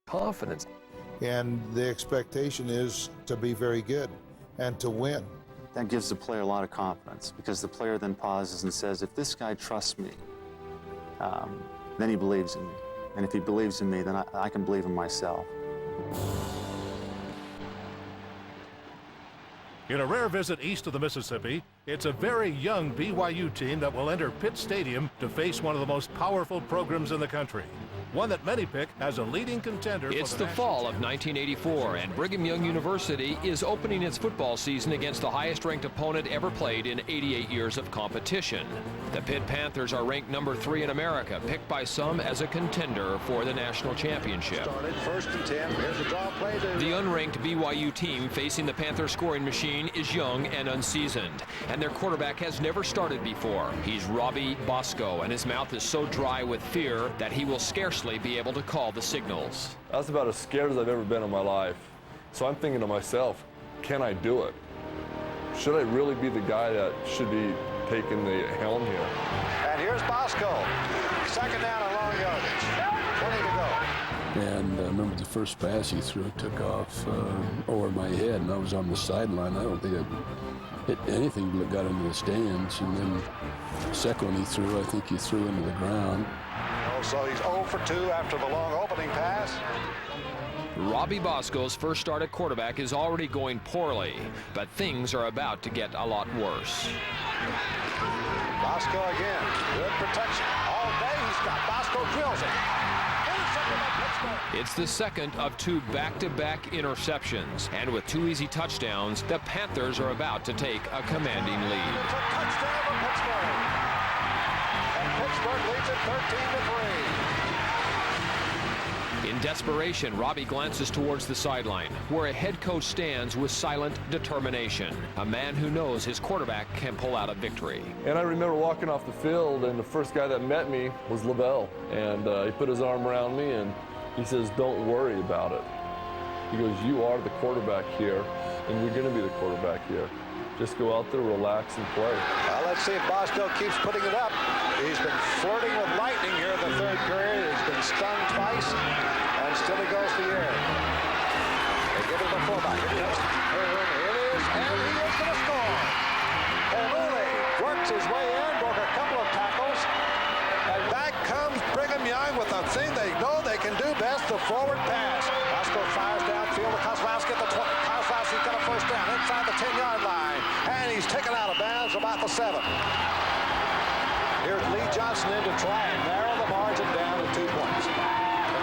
confidence. And the expectation is to be very good and to win. That gives the player a lot of confidence, because the player then pauses and says, if this guy trusts me, then he believes in me. And if he believes in me, then I can believe in myself. In a rare visit east of the Mississippi, it's a very young BYU team that will enter Pitt Stadium to face one of the most powerful programs in the country. One that many pick as a leading contender. It's the fall of 1984, and Brigham Young University is opening its football season against the highest-ranked opponent ever played in 88 years of competition. The Pitt Panthers are ranked number 3 in America, picked by some as a contender for the national championship. Started 1st and 10. Here's a draw play. The unranked BYU team facing the Panther scoring machine is young and unseasoned, and their quarterback has never started before. He's Robbie Bosco, and his mouth is so dry with fear that he will scarcely be able to call the signals. That's about as scared as I've ever been in my life. So I'm thinking to myself, can I do it? Should I really be the guy that should be taking the helm here? And here's Bosco. 2nd down and long yardage. 20 to go. And I remember the first pass he threw, it took off over my head, and I was on the sideline. I don't think it hit anything but got into the stands. And then the second one he threw, I think he threw into the ground. So he's 0 for 2 after the long opening pass. Robbie Bosco's first start at quarterback is already going poorly, but things are about to get a lot worse. Bosco again. Good protection. All day he's got. Bosco drills it. It's the second of 2 back-to-back interceptions, and with 2 easy touchdowns, the Panthers are about to take a commanding lead. It's a touchdown for Pittsburgh. And Pittsburgh leads it 13-3. In desperation, Robbie glances towards the sideline, where a head coach stands with silent determination, a man who knows his quarterback can pull out a victory. And I remember walking off the field, and the first guy that met me was LaVell. And he put his arm around me, and he says, don't worry about it. He goes, you are the quarterback here, and you're going to be the quarterback here. Just go out there, relax, and play. Well, let's see if Bosco keeps putting it up. He's been flirting with lightning here in the 3rd period. He's been stung twice, and still he goes to the air. They give him the fullback. It is, and he is going to score. O'Reilly works his way in, broke a couple of tackles, and back comes Brigham Young with the thing they know they can do best, the forward pass. Bosco fires downfield to Kozlowski at the 20. Kozlowski's got a first down inside the 10-yard line, and he's taken out of bounds about the 7. Here's Lee Johnson in to try and narrow the margin down to 2 points. The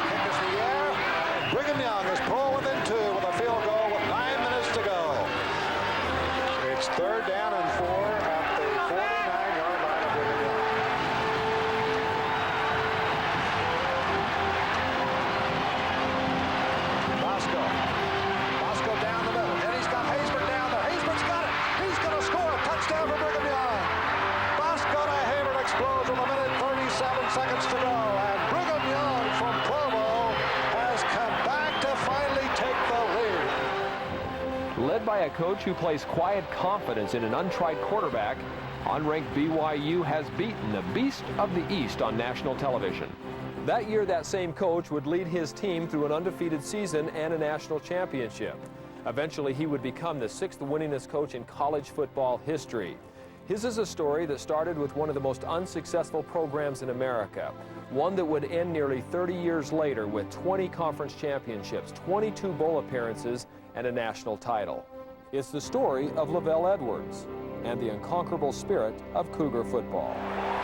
kick is in the air. Brigham Young is pulled within 2 with a field goal with 9 minutes to go. It's 3rd down and 4 at the 49-yard line of Brigham Young. Bosco down the middle, and he's got Haysbert down there. Haysbert's got it. He's going to score a touchdown for Brigham Young. Bosco to Hayward explodes with 1:37 seconds to go, and Brigham Young from Provo has come back to finally take the lead. Led by a coach who plays quiet confidence in an untried quarterback, unranked BYU has beaten the Beast of the East on national television. That year, that same coach would lead his team through an undefeated season and a national championship. Eventually, he would become the 6th winningest coach in college football history. His is a story that started with one of the most unsuccessful programs in America, one that would end nearly 30 years later with 20 conference championships, 22 bowl appearances, and a national title. It's the story of LaVell Edwards and the unconquerable spirit of Cougar football.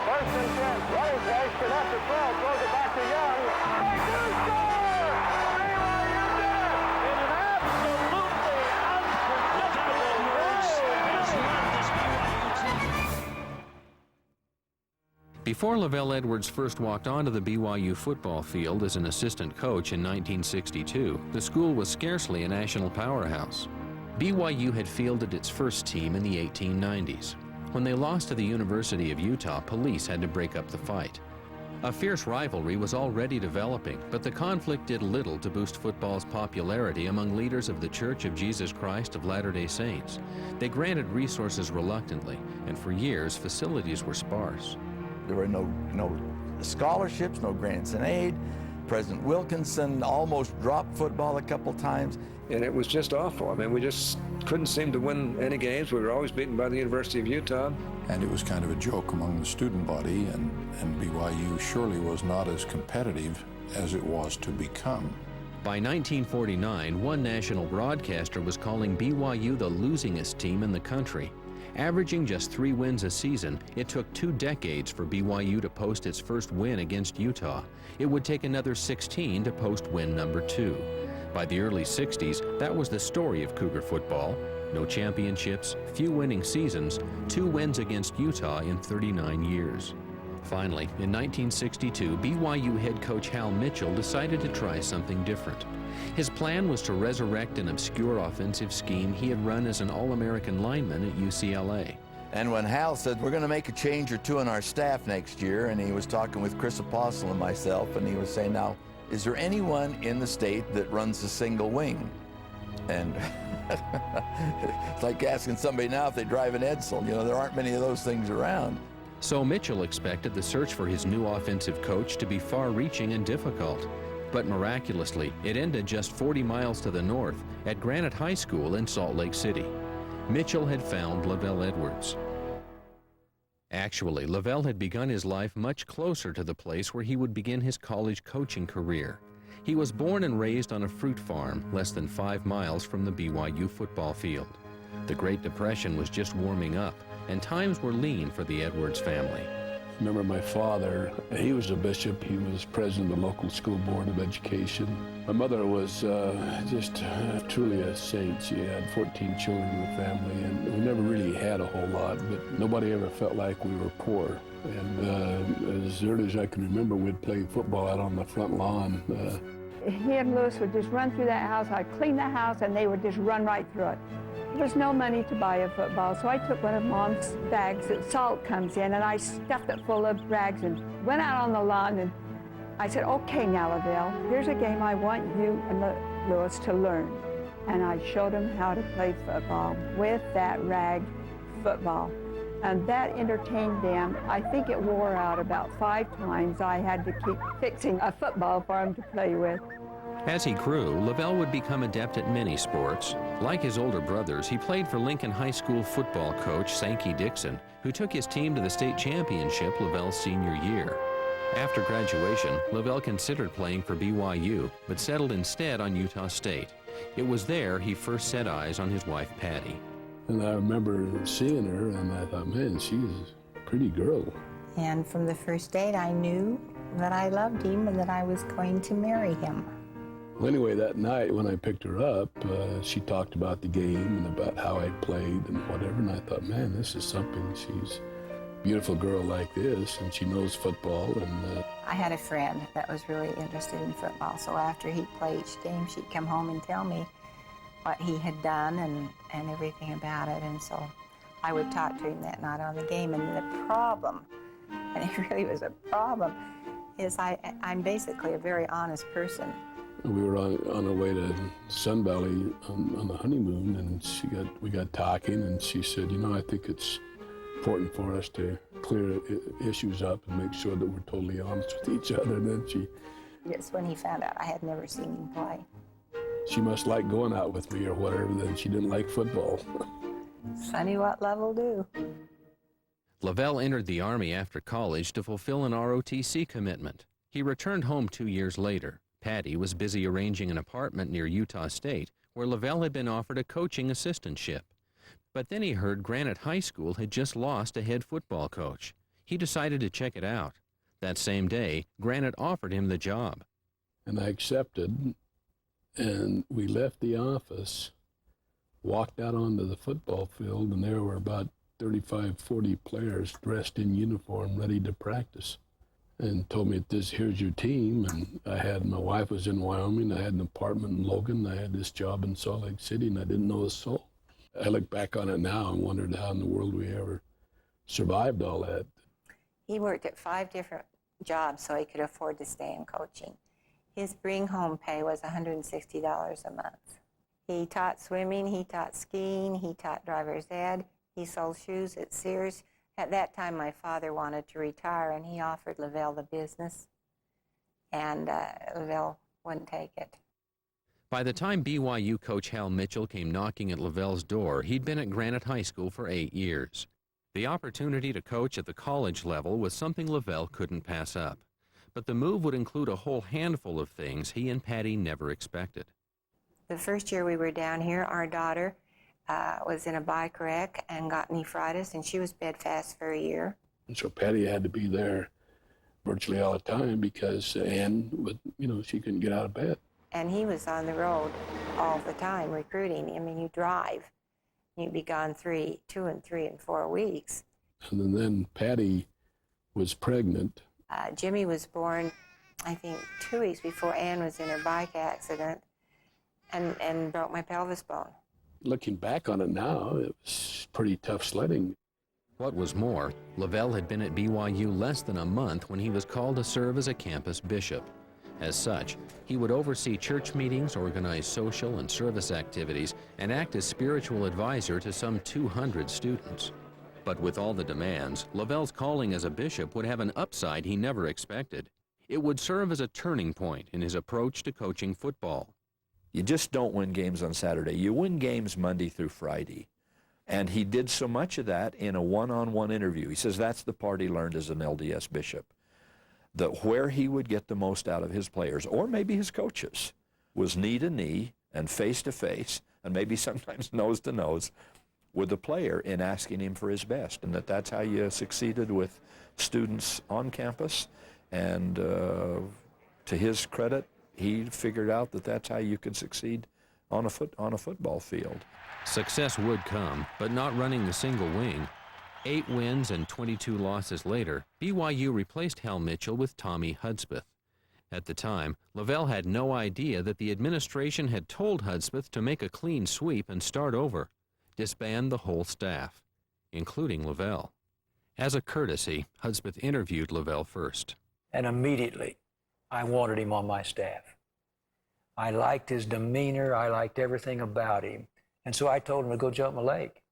1st and 10, running back, get up to 12, throws it back to Young. They do score! BYU did it! In an absolutely unpredictable race. Before LaVell Edwards first walked onto the BYU football field as an assistant coach in 1962, the school was scarcely a national powerhouse. BYU had fielded its first team in the 1890s. When they lost to the University of Utah, police had to break up the fight. A fierce rivalry was already developing, but the conflict did little to boost football's popularity among leaders of the Church of Jesus Christ of Latter-day Saints. They granted resources reluctantly, and for years, facilities were sparse. There were no scholarships, no grants and aid. President Wilkinson almost dropped football a couple times. And it was just awful. I mean, we just couldn't seem to win any games. We were always beaten by the University of Utah. And it was kind of a joke among the student body, and BYU surely was not as competitive as it was to become. By 1949, one national broadcaster was calling BYU the losingest team in the country. Averaging just 3 wins a season, it took 2 decades for BYU to post its first win against Utah. It would take another 16 to post win number 2. By the early 60s, that was the story of Cougar football. No championships, few winning seasons, 2 wins against Utah in 39 years. Finally, in 1962, BYU head coach Hal Mitchell decided to try something different. His plan was to resurrect an obscure offensive scheme he had run as an All-American lineman at UCLA. And when Hal said, we're going to make a change or 2 in our staff next year, and he was talking with Chris Apostle and myself, and he was saying, now, is there anyone in the state that runs a single wing? And it's like asking somebody now if they drive an Edsel. You know, there aren't many of those things around. So Mitchell expected the search for his new offensive coach to be far-reaching and difficult. But miraculously, it ended just 40 miles to the north at Granite High School in Salt Lake City. Mitchell had found LaVell Edwards. Actually, LaVell had begun his life much closer to the place where he would begin his college coaching career. He was born and raised on a fruit farm less than 5 miles from the BYU football field. The Great Depression was just warming up, and times were lean for the Edwards family. Remember my father, he was a bishop. He was president of the local school board of education. My mother was just truly a saint. She had 14 children in the family, and we never really had a whole lot, but nobody ever felt like we were poor. And as early as I can remember, we'd play football out on the front lawn. He and Lewis would just run through that house. I'd clean the house, and they would just run right through it. There was no money to buy a football, so I took one of Mom's bags that salt comes in, and I stuffed it full of rags and went out on the lawn, and I said, okay, now, LaVell, here's a game I want you and Lewis to learn. And I showed them how to play football with that rag football. And that entertained them. I think it wore out about 5 times. I had to keep fixing a football for them to play with. As he grew, LaVell would become adept at many sports. Like his older brothers, he played for Lincoln High School football coach Sankey Dixon, who took his team to the state championship LaVell's senior year. After graduation, LaVell considered playing for BYU, but settled instead on Utah State. It was there he first set eyes on his wife, Patty. And I remember seeing her, and I thought, man, she's a pretty girl. And from the first date, I knew that I loved him and that I was going to marry him. Well, anyway, that night when I picked her up, she talked about the game and about how I played and whatever, and I thought, man, this is something. She's a beautiful girl like this, and she knows football. And I had a friend that was really interested in football, so after he played each game, she'd come home and tell me what he had done and everything about it, and so I would talk to him that night on the game. And the problem, and it really was a problem, is I'm basically a very honest person. We were on our way to Sun Valley on the honeymoon, and we got talking, and she said, you know, I think it's important for us to clear issues up and make sure that we're totally honest with each other. And then Yes, when he found out I had never seen him play. She must like going out with me or whatever, then she didn't like football. Funny what love will do. LaVell entered the Army after college to fulfill an ROTC commitment. He returned home 2 years later. Patty was busy arranging an apartment near Utah State, where LaVell had been offered a coaching assistantship. But then he heard Granite High School had just lost a head football coach. He decided to check it out. That same day, Granite offered him the job. And I accepted, and we left the office, walked out onto the football field, and there were about 35, 40 players dressed in uniform, ready to practice. And told me, here's your team. And my wife was in Wyoming. I had an apartment in Logan. I had this job in Salt Lake City, and I didn't know a soul. I look back on it now and wondered how in the world we ever survived all that. He worked at 5 different jobs so he could afford to stay in coaching. His bring-home pay was $160 a month. He taught swimming, he taught skiing, he taught driver's ed, he sold shoes at Sears. At that time, my father wanted to retire, and he offered LaVell the business. and LaVell wouldn't take it. By the time BYU coach Hal Mitchell came knocking at LaVell's door, he'd been at Granite High School for 8 years. The opportunity to coach at the college level was something LaVell couldn't pass up. But the move would include a whole handful of things he and Patty never expected. The first year we were down here, our daughter was in a bike wreck and got nephritis, and she was bedfast for a year. And so Patty had to be there virtually all the time because Ann would, she couldn't get out of bed. And he was on the road all the time recruiting. I mean, you drive. You'd be gone 2 and 3 and 4 weeks. And then Patty was pregnant. Jimmy was born, I think, 2 weeks before Ann was in her bike accident and broke my pelvis bone. Looking back on it now, it was pretty tough sledding. What was more, LaVell had been at BYU less than a month when he was called to serve as a campus bishop. As such, he would oversee church meetings, organize social and service activities, and act as spiritual advisor to some 200 students. But with all the demands, LaVell's calling as a bishop would have an upside he never expected. It would serve as a turning point in his approach to coaching football. You just don't win games on Saturday. You win games Monday through Friday. And he did so much of that in a one-on-one interview. He says that's the part he learned as an LDS bishop. That where he would get the most out of his players, or maybe his coaches, was knee to knee and face to face, and maybe sometimes nose to nose with the player in asking him for his best. And that's how you succeeded with students on campus. And to his credit, he figured out that that's how you could succeed on a football field. Success would come, but not running the single wing. 8 wins and 22 losses later, BYU replaced Hal Mitchell with Tommy Hudspeth. At the time, LaVell had no idea that the administration had told Hudspeth to make a clean sweep and start over, disband the whole staff, including LaVell. As a courtesy, Hudspeth interviewed LaVell first. And immediately, I wanted him on my staff. I liked his demeanor. I liked everything about him. And so I told him to go jump a lake,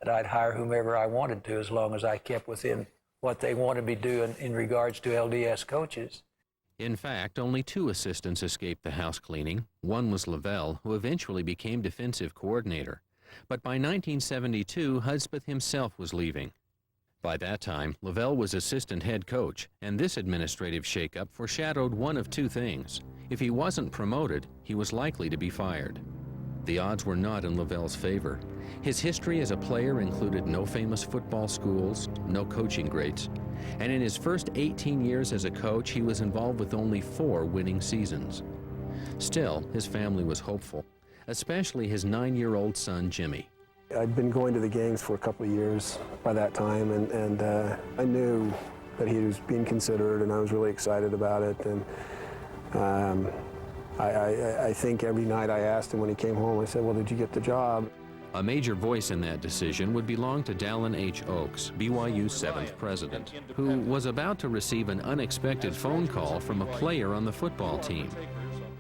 that I'd hire whomever I wanted to as long as I kept within what they wanted me doing in regards to LDS coaches. In fact, only 2 assistants escaped the house cleaning. One was LaVell, who eventually became defensive coordinator. But by 1972, Hudspeth himself was leaving. By that time, LaVell was assistant head coach, and this administrative shakeup foreshadowed one of 2 things. If he wasn't promoted, he was likely to be fired. The odds were not in LaVell's favor. His history as a player included no famous football schools, no coaching greats, and in his first 18 years as a coach, he was involved with only 4 winning seasons. Still, his family was hopeful, especially his 9-year-old son, Jimmy. I'd been going to the games for a couple of years by that time, and I knew that he was being considered, and I was really excited about it. And I think every night I asked him when he came home, I said, well, did you get the job? A major voice in that decision would belong to Dallin H. Oaks, BYU's 7th president, who was about to receive an unexpected phone call from a player on the football team.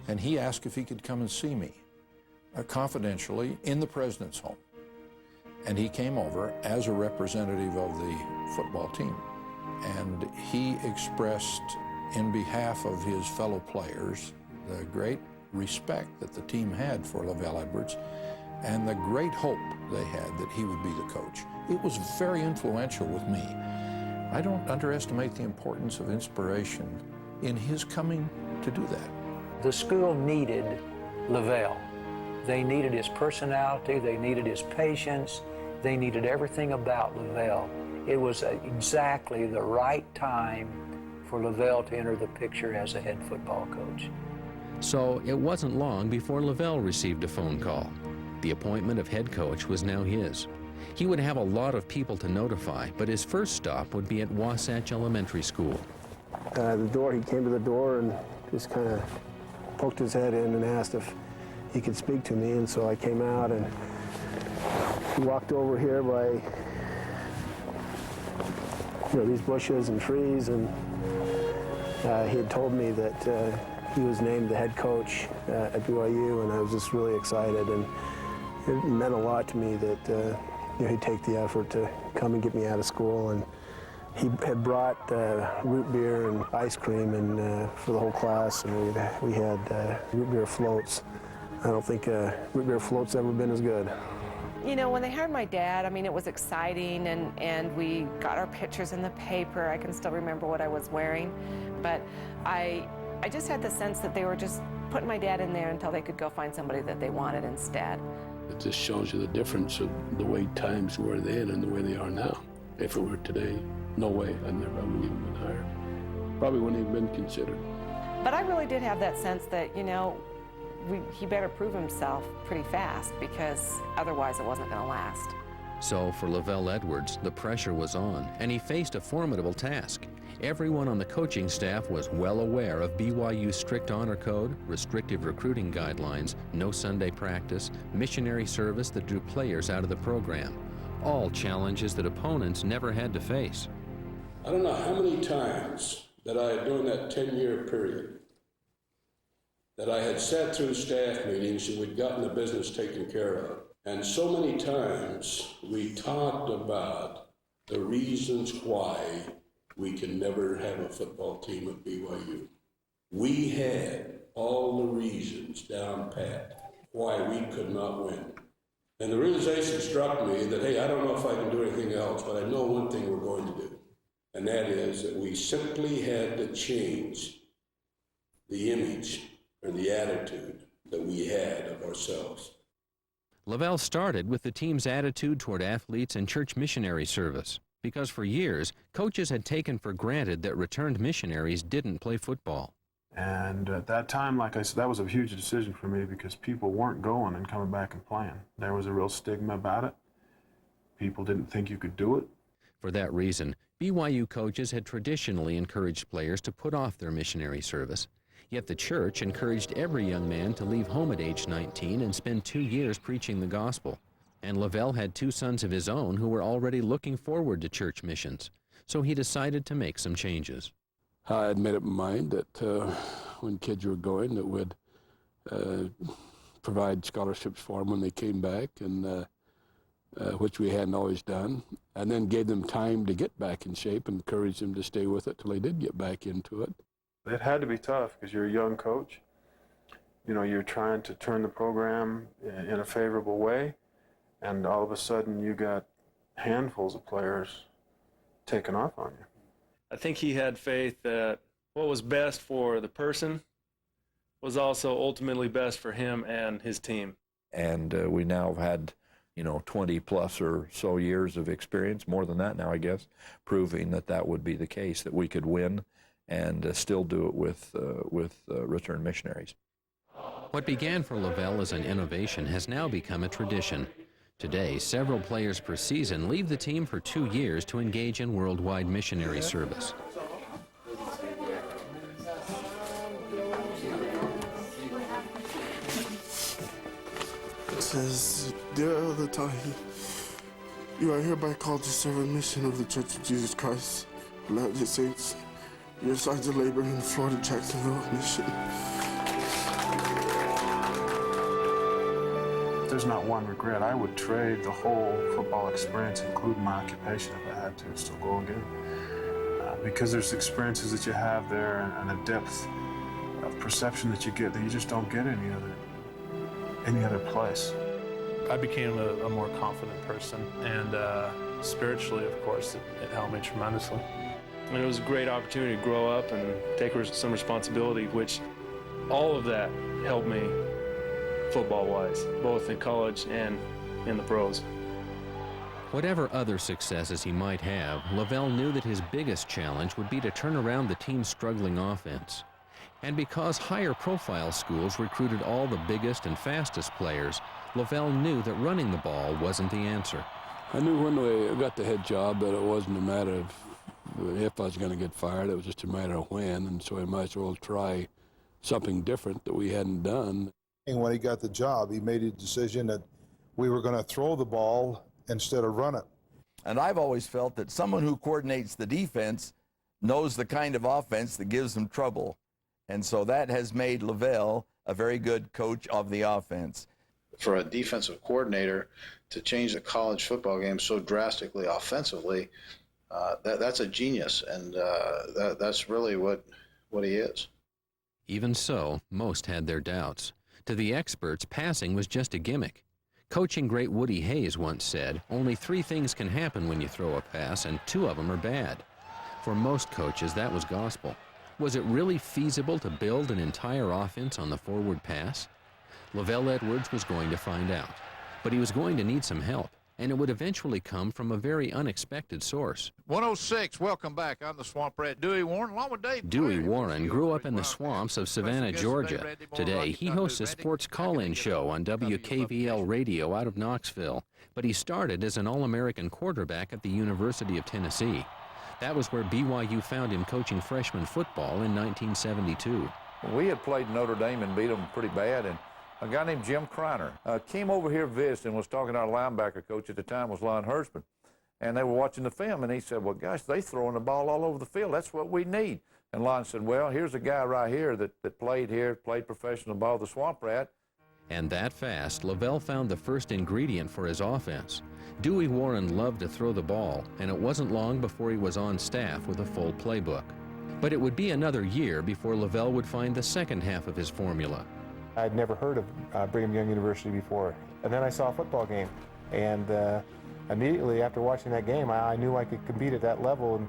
And he asked if he could come and see me confidentially in the president's home. And he came over as a representative of the football team. And he expressed, in behalf of his fellow players, the great respect that the team had for LaVell Edwards and the great hope they had that he would be the coach. It was very influential with me. I don't underestimate the importance of inspiration in his coming to do that. The school needed LaVell. They needed his personality, they needed his patience, they needed everything about LaVell. It was exactly the right time for LaVell to enter the picture as a head football coach. So it wasn't long before LaVell received a phone call. The appointment of head coach was now his. He would have a lot of people to notify, but his first stop would be at Wasatch Elementary School. He came to the door and just kind of poked his head in and asked if he could speak to me, and so I came out, and he walked over here by these bushes and trees, and he had told me that he was named the head coach at BYU, and I was just really excited, and it meant a lot to me that he'd take the effort to come and get me out of school, and he had brought root beer and ice cream and for the whole class, and we had root beer floats. I don't think root beer floats ever been as good. You know, when they hired my dad, I mean, it was exciting, and we got our pictures in the paper. I can still remember what I was wearing, but I just had the sense that they were just putting my dad in there until they could go find somebody that they wanted instead. It just shows you the difference of the way times were then and the way they are now. If it were today, no way, I wouldn't even been hired. Probably wouldn't even been considered. But I really did have that sense that, you know, he better prove himself pretty fast, because otherwise it wasn't going to last. So for LaVell Edwards, the pressure was on, and he faced a formidable task. Everyone on the coaching staff was well aware of BYU's strict honor code, restrictive recruiting guidelines, no Sunday practice, missionary service that drew players out of the program. All challenges that opponents never had to face. I don't know how many times that during that 10-year period, that I had sat through staff meetings and we'd gotten the business taken care of. And so many times we talked about the reasons why we can never have a football team at BYU. We had all the reasons down pat why we could not win. And the realization struck me that, hey, I don't know if I can do anything else, but I know one thing we're going to do. And that is that we simply had to change the image or the attitude that we had of ourselves. LaVell started with the team's attitude toward athletes and church missionary service, because for years, coaches had taken for granted that returned missionaries didn't play football. And at that time, like I said, that was a huge decision for me, because people weren't going and coming back and playing. There was a real stigma about it. People didn't think you could do it. For that reason, BYU coaches had traditionally encouraged players to put off their missionary service. Yet the church encouraged every young man to leave home at age 19 and spend 2 years preaching the gospel. And LaVell had 2 sons of his own who were already looking forward to church missions. So he decided to make some changes. I had made up my mind that when kids were going, that we'd provide scholarships for them when they came back, and which we hadn't always done, and then gave them time to get back in shape and encouraged them to stay with it till they did get back into it. It had to be tough, because you're a young coach. You know, you're trying to turn the program in a favorable way, and all of a sudden you got handfuls of players taking off on you. I think he had faith that what was best for the person was also ultimately best for him and his team. And we now have had, 20 plus or so years of experience, more than that now, I guess, proving that that would be the case, that we could win and still do it with returned missionaries. What began for LaVell as an innovation has now become a tradition. Today, several players per season leave the team for 2 years to engage in worldwide missionary service. It says, "Dear Elder Tahi, you are hereby called to serve a mission of the Church of Jesus Christ of Latter-day Saints. You're assigned to labor in the Florida Jacksonville mission." There's not one regret. I would trade the whole football experience, including my occupation, if I had to, still go again. Because there's experiences that you have there and a depth of perception that you get that you just don't get any other place. I became a more confident person, and spiritually, of course, it helped me tremendously. And it was a great opportunity to grow up and take some responsibility, which all of that helped me football-wise, both in college and in the pros. Whatever other successes he might have, LaVell knew that his biggest challenge would be to turn around the team's struggling offense. And because higher-profile schools recruited all the biggest and fastest players, LaVell knew that running the ball wasn't the answer. I knew when we got the head job that it wasn't a matter of if I was going to get fired, it was just a matter of when, and so I might as well try something different that we hadn't done. And when he got the job, he made a decision that we were going to throw the ball instead of run it. And I've always felt that someone who coordinates the defense knows the kind of offense that gives them trouble. And so that has made LaVell a very good coach of the offense. For a defensive coordinator to change the college football game so drastically offensively, That's a genius, and that's really what he is. Even so, most had their doubts. To the experts, passing was just a gimmick. Coaching great Woody Hayes once said, only 3 things can happen when you throw a pass, and 2 of them are bad. For most coaches, that was gospel. Was it really feasible to build an entire offense on the forward pass? LaVell Edwards was going to find out, but he was going to need some help, and it would eventually come from a very unexpected source. 106, welcome back. I'm the Swamp Rat, Dewey Warren, along with Dave. Dewey Warren grew up in the swamps of Savannah, Georgia. Today, he hosts a sports call-in show on WKVL radio out of Knoxville, but he started as an All-American quarterback at the University of Tennessee. That was where BYU found him coaching freshman football in 1972. We had played Notre Dame and beat them pretty bad, and a guy named Jim Kreiner came over here visiting and was talking to our linebacker coach at the time, was Lon Hertzman. And they were watching the film, and he said, well, gosh, they throwing the ball all over the field. That's what we need. And Lon said, well, here's a guy right here that played here, played professional ball, the Swamp Rat. And that fast, LaVell found the first ingredient for his offense. Dewey Warren loved to throw the ball, and it wasn't long before he was on staff with a full playbook. But it would be another year before LaVell would find the second half of his formula. I'd never heard of Brigham Young University before. And then I saw a football game, and immediately after watching that game, I knew I could compete at that level,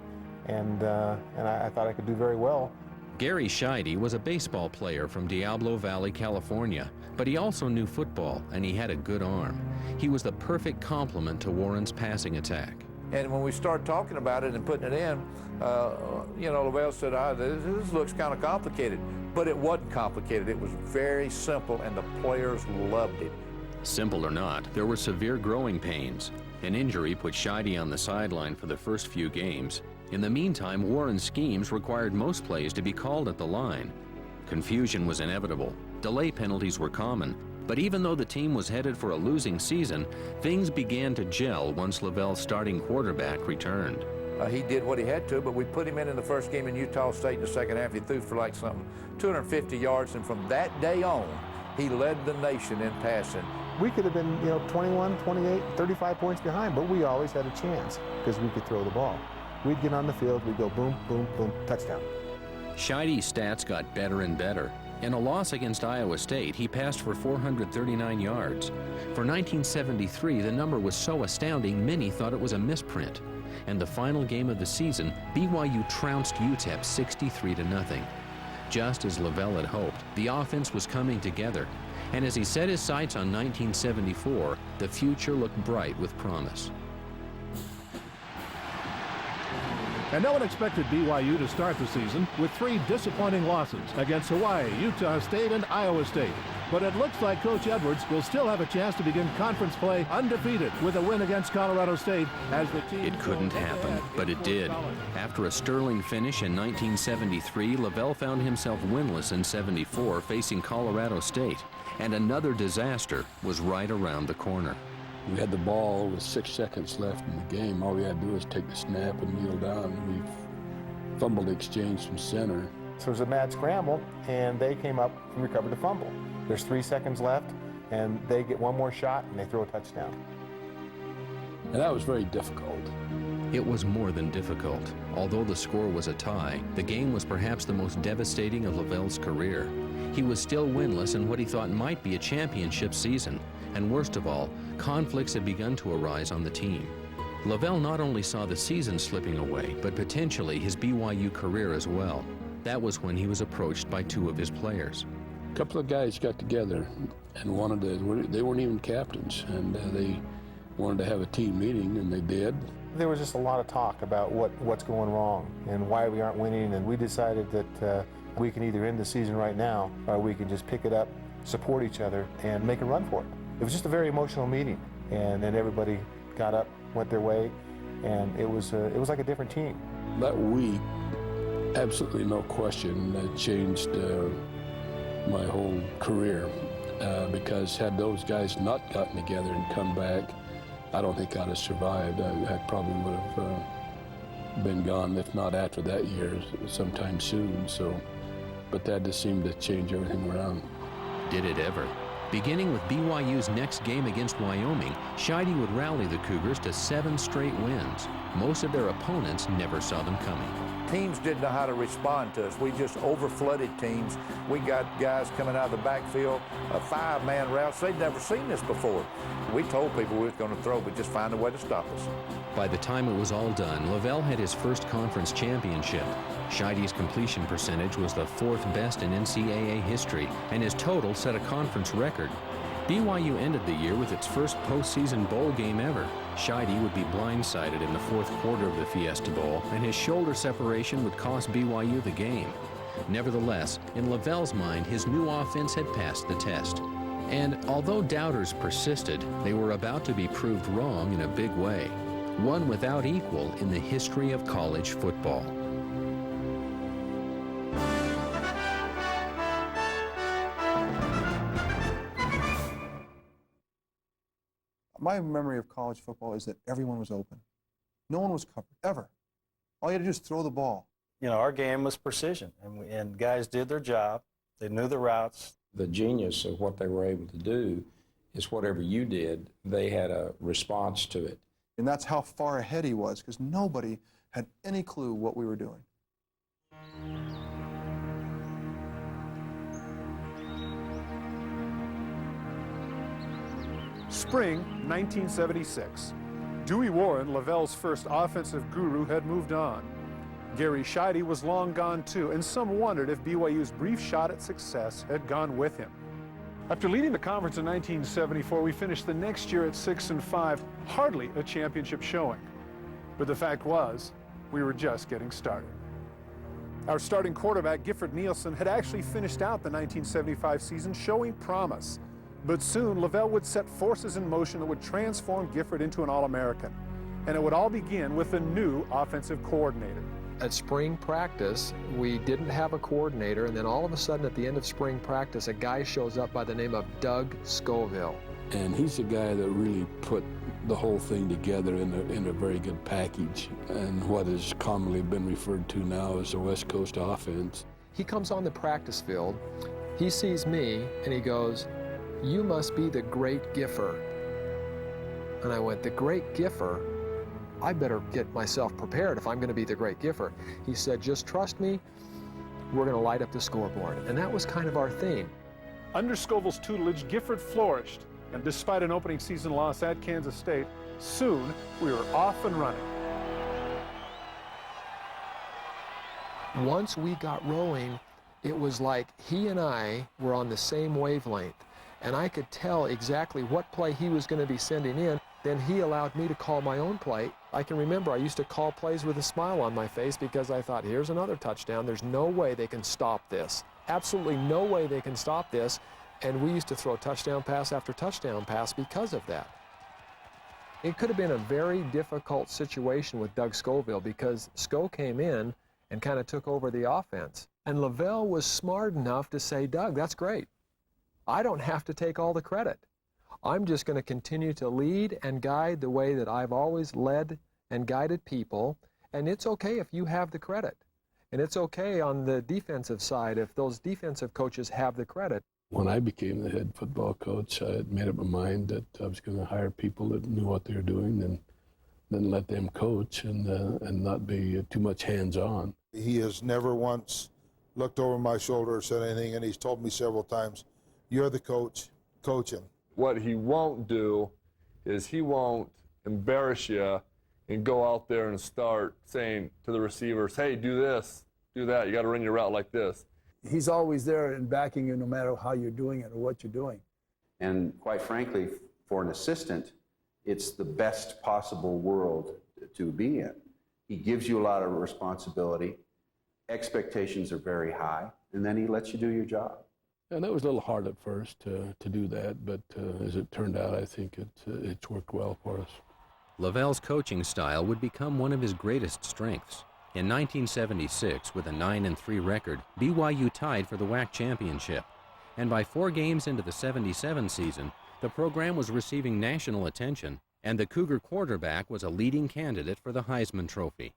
and I thought I could do very well. Gary Scheide was a baseball player from Diablo Valley, California, but he also knew football, and he had a good arm. He was the perfect complement to Warren's passing attack. And when we started talking about it and putting it in, LaVell said, this looks kind of complicated. But it wasn't complicated. It was very simple, and the players loved it. Simple or not, there were severe growing pains. An injury put Scheide on the sideline for the first few games. In the meantime, Warren's schemes required most plays to be called at the line. Confusion was inevitable. Delay penalties were common. But even though the team was headed for a losing season, things began to gel once LaVell's starting quarterback returned. He did what he had to, but we put him in the first game in Utah State in the second half. He threw for like 250 yards, and from that day on, he led the nation in passing. We could have been, 21, 28, 35 points behind, but we always had a chance because we could throw the ball. We'd get on the field, we'd go boom, boom, boom, touchdown. Scheide's stats got better and better. In a loss against Iowa State, he passed for 439 yards. For 1973, the number was so astounding, many thought it was a misprint. And the final game of the season, BYU trounced UTEP 63-0. Just as LaVell had hoped, the offense was coming together. And as he set his sights on 1974, the future looked bright with promise. And no one expected BYU to start the season with 3 disappointing losses against Hawaii, Utah State, and Iowa State. But it looks like Coach Edwards will still have a chance to begin conference play undefeated with a win against Colorado State as the team... It couldn't happen, but it did. After a sterling finish in 1973, LaVell found himself winless in 74, facing Colorado State. And another disaster was right around the corner. We had the ball with 6 seconds left in the game. All we had to do was take the snap and kneel down. We fumbled the exchange from center. So it was a mad scramble, and they came up and recovered the fumble. There's 3 seconds left, and they get one more shot, and they throw a touchdown. And that was very difficult. It was more than difficult. Although the score was a tie, the game was perhaps the most devastating of LaVell's career. He was still winless in what he thought might be a championship season. And worst of all, conflicts had begun to arise on the team. LaVell not only saw the season slipping away, but potentially his BYU career as well. That was when he was approached by 2 of his players. A couple of guys got together and wanted to, they weren't even captains, and they wanted to have a team meeting, and they did. There was just a lot of talk about what's going wrong and why we aren't winning, and we decided that we can either end the season right now, or we can just pick it up, support each other, and make a run for it. It was just a very emotional meeting, and then everybody got up, went their way, and it was like a different team. That week, absolutely no question, changed my whole career, because had those guys not gotten together and come back, I don't think I'd have survived. I probably would have been gone, if not after that year, sometime soon. So, but that just seemed to change everything around. Did it ever? Beginning with BYU's next game against Wyoming, Scheide would rally the Cougars to 7 straight wins. Most of their opponents never saw them coming. Teams didn't know how to respond to us. We just overflooded teams. We got guys coming out of the backfield, 5-man routes. They'd never seen this before. We told people we were going to throw, but just find a way to stop us. By the time it was all done, LaVell had his first conference championship. Scheide's completion percentage was the 4th best in NCAA history, and his total set a conference record. BYU ended the year with its first postseason bowl game ever. Scheide would be blindsided in the 4th quarter of the Fiesta Bowl, and his shoulder separation would cost BYU the game. Nevertheless, in LaVell's mind, his new offense had passed the test. And although doubters persisted, they were about to be proved wrong in a big way. One without equal in the history of college football. My memory of college football is that everyone was open. No one was covered, ever. All you had to do is throw the ball. You know, our game was precision, and guys did their job. They knew the routes. The genius of what they were able to do is whatever you did, they had a response to it. And that's how far ahead he was, because nobody had any clue what we were doing. Spring 1976. Dewey Warren, LaVell's first offensive guru, had moved on. Gary Scheide was long gone too, and some wondered if BYU's brief shot at success had gone with him. After leading the conference in 1974, we finished the next year at 6-5, hardly a championship showing. But the fact was, we were just getting started. Our starting quarterback, Gifford Nielsen, had actually finished out the 1975 season showing promise. But soon, LaVell would set forces in motion that would transform Gifford into an All-American. And it would all begin with a new offensive coordinator. At spring practice, we didn't have a coordinator, and then all of a sudden at the end of spring practice, a guy shows up by the name of Doug Scoville. And he's the guy that really put the whole thing together in a very good package, and what has commonly been referred to now as the West Coast offense. He comes on the practice field, he sees me, and he goes, "You must be the great Giffer." And I went, "The great Giffer? I better get myself prepared if I'm going to be the great Giffer." He said, "Just trust me, we're going to light up the scoreboard." And that was kind of our theme. Under Scoville's tutelage, Gifford flourished, and despite an opening season loss at Kansas State, soon we were off and running. Once we got rolling, it was like he and I were on the same wavelength, and I could tell exactly what play he was going to be sending in. Then he allowed me to call my own play. I can remember I used to call plays with a smile on my face because I thought, here's another touchdown. There's no way they can stop this. Absolutely no way they can stop this. And we used to throw touchdown pass after touchdown pass because of that. It could have been a very difficult situation with Doug Scoville because Sco came in and kind of took over the offense. And LaVell was smart enough to say, "Doug, that's great. I don't have to take all the credit. I'm just going to continue to lead and guide the way that I've always led and guided people, and it's okay if you have the credit. And it's okay on the defensive side if those defensive coaches have the credit." When I became the head football coach, I had made up my mind that I was going to hire people that knew what they were doing and then let them coach and not be too much hands-on. He has never once looked over my shoulder or said anything, and he's told me several times, "You're the coach, coach him." What he won't do is he won't embarrass you and go out there and start saying to the receivers, "Hey, do this, do that. You got to run your route like this." He's always there and backing you no matter how you're doing it or what you're doing. And quite frankly, for an assistant, it's the best possible world to be in. He gives you a lot of responsibility. Expectations are very high, and then he lets you do your job. And that was a little hard at first to do that, but as it turned out, I think it's worked well for us. LaVell's coaching style would become one of his greatest strengths. In 1976, with a 9-3 record, BYU tied for the WAC championship. And by 4 games into the 77 season, the program was receiving national attention, and the Cougar quarterback was a leading candidate for the Heisman Trophy.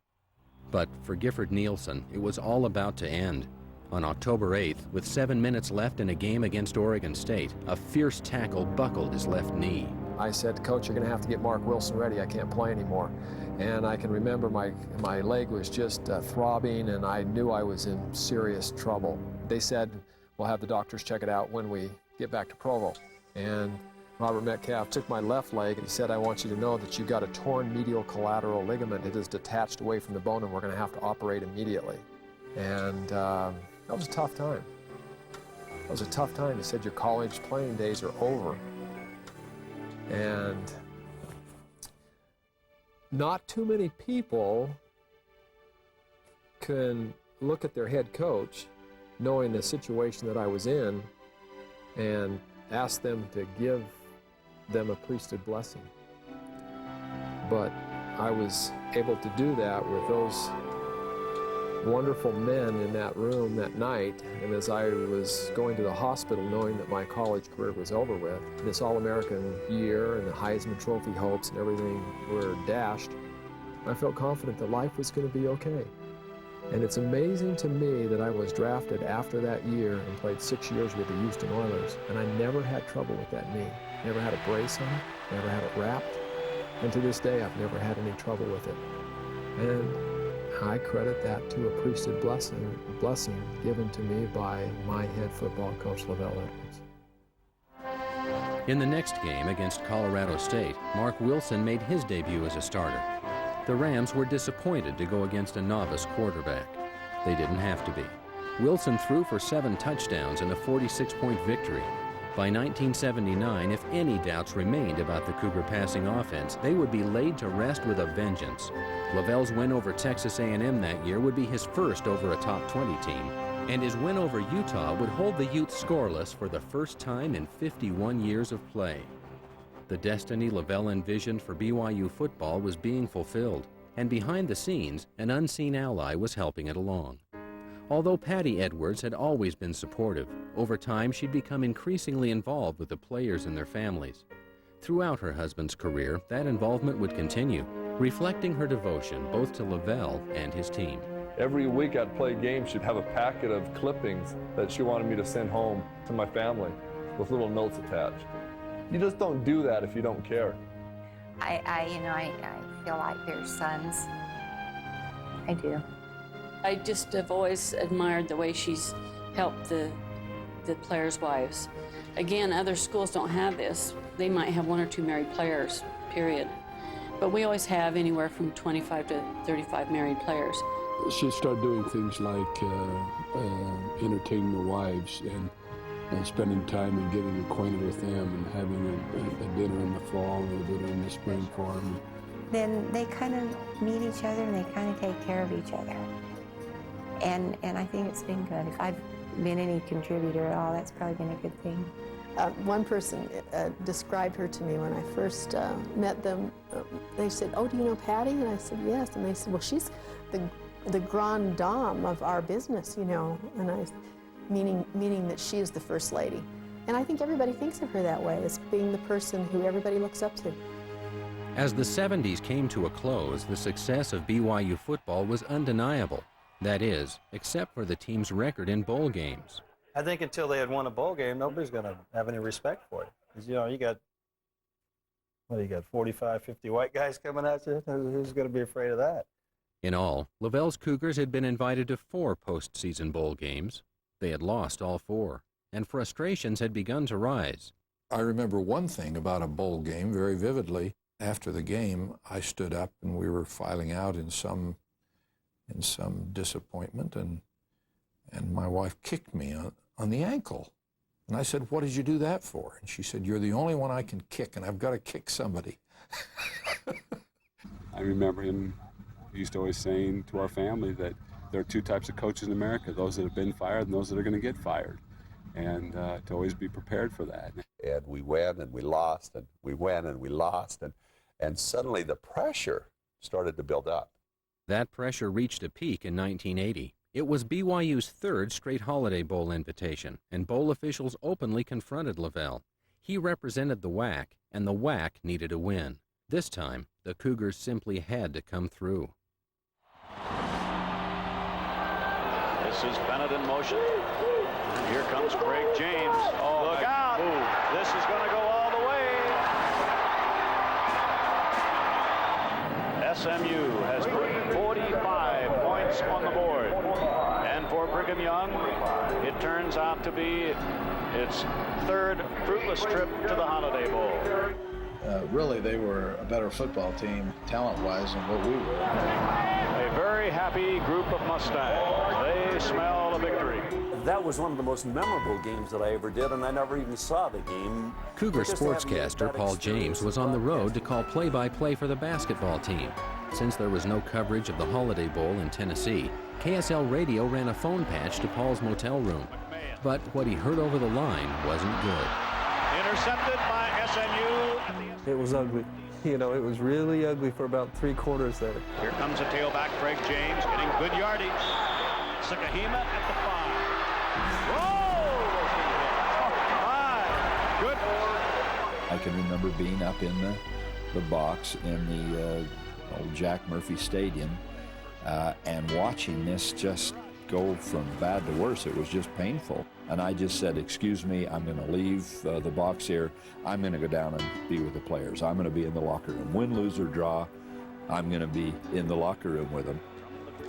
But for Gifford Nielsen, it was all about to end. On October 8th, with 7 minutes left in a game against Oregon State, a fierce tackle buckled his left knee. I said, Coach, you're going to have to get Mark Wilson ready. I can't play anymore. And I can remember my leg was just throbbing, and I knew I was in serious trouble. They said, we'll have the doctors check it out when we get back to Provo. And Robert Metcalf took my left leg and he said, I want you to know that you've got a torn medial collateral ligament. It is detached away from the bone and we're going to have to operate immediately. And that was a tough time. It was a tough time. He said, your college playing days are over. And not too many people can look at their head coach knowing the situation that I was in and ask them to give them a priesthood blessing. But I was able to do that with those wonderful men in that room that night, and as I was going to the hospital knowing that my college career was over with, this All-American year and the Heisman Trophy hopes and everything were dashed, I felt confident that life was going to be okay. And it's amazing to me that I was drafted after that year and played 6 years with the Houston Oilers, and I never had trouble with that knee. Never had a brace on it, never had it wrapped, and to this day I've never had any trouble with it. And I credit that to a priesthood blessing given to me by my head football coach, LaVell Edwards. In the next game against Colorado State, Mark Wilson made his debut as a starter. The Rams were disappointed to go against a novice quarterback. They didn't have to be. Wilson threw for 7 touchdowns in a 46-point victory. By 1979, if any doubts remained about the Cougar passing offense, they would be laid to rest with a vengeance. LaVell's win over Texas A&M that year would be his first over a top 20 team, and his win over Utah would hold the Utes scoreless for the first time in 51 years of play. The destiny LaVell envisioned for BYU football was being fulfilled, and behind the scenes, an unseen ally was helping it along. Although Patty Edwards had always been supportive, over time she'd become increasingly involved with the players and their families. Throughout her husband's career, that involvement would continue, reflecting her devotion both to LaVell and his team. Every week I'd play games, she'd have a packet of clippings that she wanted me to send home to my family with little notes attached. You just don't do that if you don't care. I feel like they're sons. I do. I just have always admired the way she's helped the players' wives. Again, other schools don't have this. They might have 1 or 2 married players, period. But we always have anywhere from 25 to 35 married players. She started doing things like entertaining the wives and spending time and getting acquainted with them and having a dinner in the fall or a dinner in the spring for them. Then they kind of meet each other and they kind of take care of each other. And I think it's been good. If I've been any contributor at all, that's probably been a good thing. One person described her to me when I first met them. They said, "Oh, do you know Patty?" And I said, "Yes." And they said, "Well, she's the grande dame of our business, you know." And meaning that she is the first lady. And I think everybody thinks of her that way, as being the person who everybody looks up to. As the 70s came to a close, the success of BYU football was undeniable. That is, except for the team's record in bowl games. I think until they had won a bowl game, nobody's going to have any respect for it. Because, you know, you got 45, 50 white guys coming at you? Who's going to be afraid of that? In all, LaVell's Cougars had been invited to 4 postseason bowl games. They had lost all 4, and frustrations had begun to rise. I remember one thing about a bowl game very vividly. After the game, I stood up and we were filing out in some disappointment, and my wife kicked me on the ankle. And I said, "What did you do that for?" And she said, "You're the only one I can kick, and I've got to kick somebody." I remember him, he used to always saying to our family that there are 2 types of coaches in America, those that have been fired and those that are going to get fired. And to always be prepared for that. And we win and we lost, and we win and we lost, and suddenly the pressure started to build up. That pressure reached a peak in 1980. It was BYU's 3rd straight Holiday Bowl invitation, and bowl officials openly confronted LaVell. He represented the WAC, and the WAC needed a win. This time, the Cougars simply had to come through. This This is Bennett in motion. Here comes Craig James. Oh, look out. This is going to go all the way. SMU has put 45 points on the board. And for Brigham Young, it turns out to be its third fruitless trip to the Holiday Bowl. Really, they were a better football team, talent-wise, than what we were. A very happy group of Mustangs. They smell a victory. That was one of the most memorable games that I ever did, and I never even saw the game. Cougar sportscaster Paul James was on the road to call play-by-play for the basketball team. Since there was no coverage of the Holiday Bowl in Tennessee, KSL Radio ran a phone patch to Paul's motel room. But what he heard over the line wasn't good. Intercepted by SMU. It was ugly. You know, it was really ugly for about 3 quarters there. Here comes a tailback, Craig James, getting good yardage. Sakahima at the 5. Whoa! Good. I can remember being up in the box in the old Jack Murphy Stadium and watching this just go from bad to worse. It was just painful. And I just said, excuse me, I'm going to leave the box here. I'm going to go down and be with the players. I'm going to be in the locker room. Win, lose, or draw, I'm going to be in the locker room with them.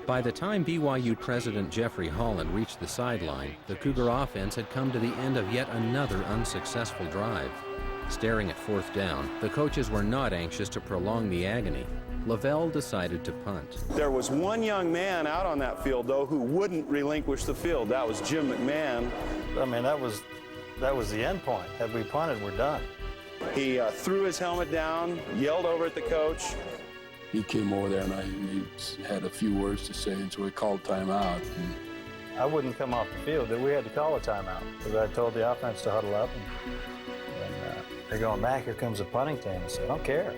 By the time BYU President Jeffrey Holland reached the sideline, the Cougar offense had come to the end of yet another unsuccessful drive. Staring at 4th down, the coaches were not anxious to prolong the agony. LaVell decided to punt. There was one young man out on that field, though, who wouldn't relinquish the field. That was Jim McMahon. I mean, that was the end point. Had we punted, we're done. He threw his helmet down, yelled over at the coach. He came over there and he had a few words to say, and so we called timeout. I wouldn't come off the field. We had to call a timeout because I told the offense to huddle up. And they're going, Mac, here comes the punting team. I said, I don't care.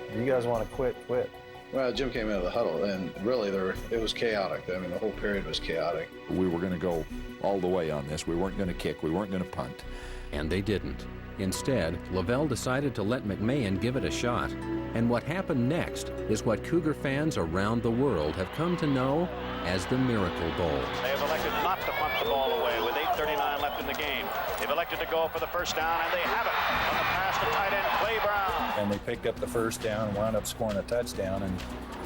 If you guys want to quit, quit. Well, Jim came out of the huddle, and really, it was chaotic. I mean, the whole period was chaotic. We were going to go all the way on this. We weren't going to kick. We weren't going to punt. And they didn't. Instead, LaVell decided to let McMahon give it a shot. And what happened next is what Cougar fans around the world have come to know as the Miracle Bowl. They have elected not to punt the ball away with 8:39 left in the game. They've elected to go for the first down, and they have it on the pass to tight end Clay Brown. And they picked up the first down and wound up scoring a touchdown,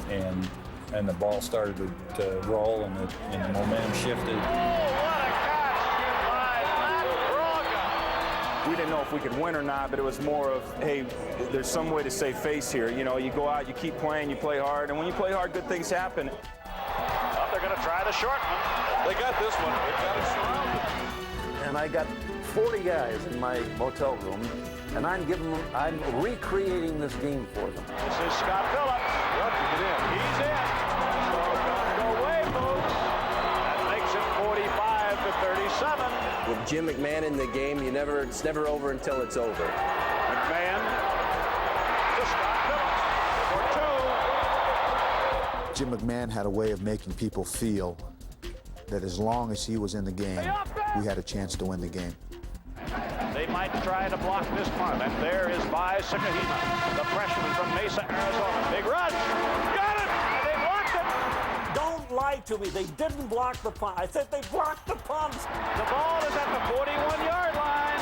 and the ball started to roll, and the momentum shifted. We didn't know if we could win or not, but it was more of, hey, there's some way to save face here. You know, you go out, you keep playing, you play hard, and when you play hard, good things happen. Well, they're going to try the short one. They got this one. They got it surrounded. And I got 40 guys in my motel room, and I'm recreating this game for them. This is Scott Phillips. Yep, he's in. So go away, folks. That makes it 45-37. With Jim McMahon in the game, it's never over until it's over. McMahon to Scott Phillips for 2. Jim McMahon had a way of making people feel that as long as he was in the game, we had a chance to win the game. They might try to block this punt, and there is Bai Sakahima, the freshman from Mesa, Arizona. Big rush. Got it! They blocked it! Don't lie to me. They didn't block the punt. I said they blocked the punt. The ball is at the 41-yard line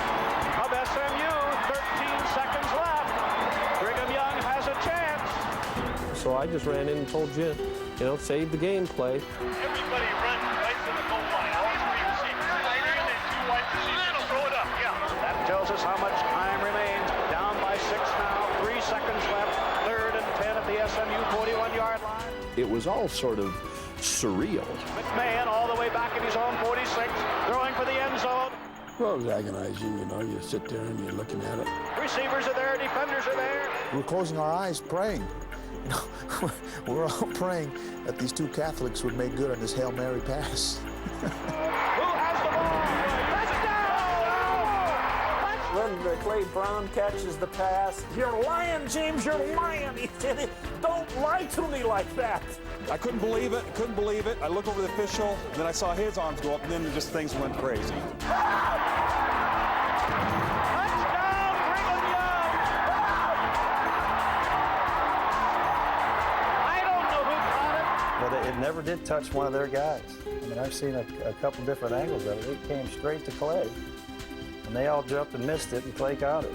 of SMU. 13 seconds left. Brigham Young has a chance. So I just ran in and told Jim, save the game play. Everybody run right to the goal line. All three receivers. Right in and 2 wide receivers. Throw it up. Yeah. That tells us how much time remains. Down by 6 now. 3 seconds left. 3rd and 10 at the SMU 41-yard line. It was all sort of surreal. McMahon all the way back in his own 46, throwing for the end zone. Well, it was agonizing, you sit there and you're looking at it. Receivers are there, defenders are there. We're closing our eyes, praying. We're all praying that these 2 Catholics would make good on this Hail Mary pass. Who has the ball? Touchdown! When Clay Brown catches the pass, you're lying, James, you're lying. He did it. Don't lie to me like that. I couldn't believe it. I looked over the official, then I saw his arms go up, and then just things went crazy. But it never did touch one of their guys. I mean, I've seen a couple different angles of it. It came straight to Clay, and they all jumped and missed it, and Clay caught it.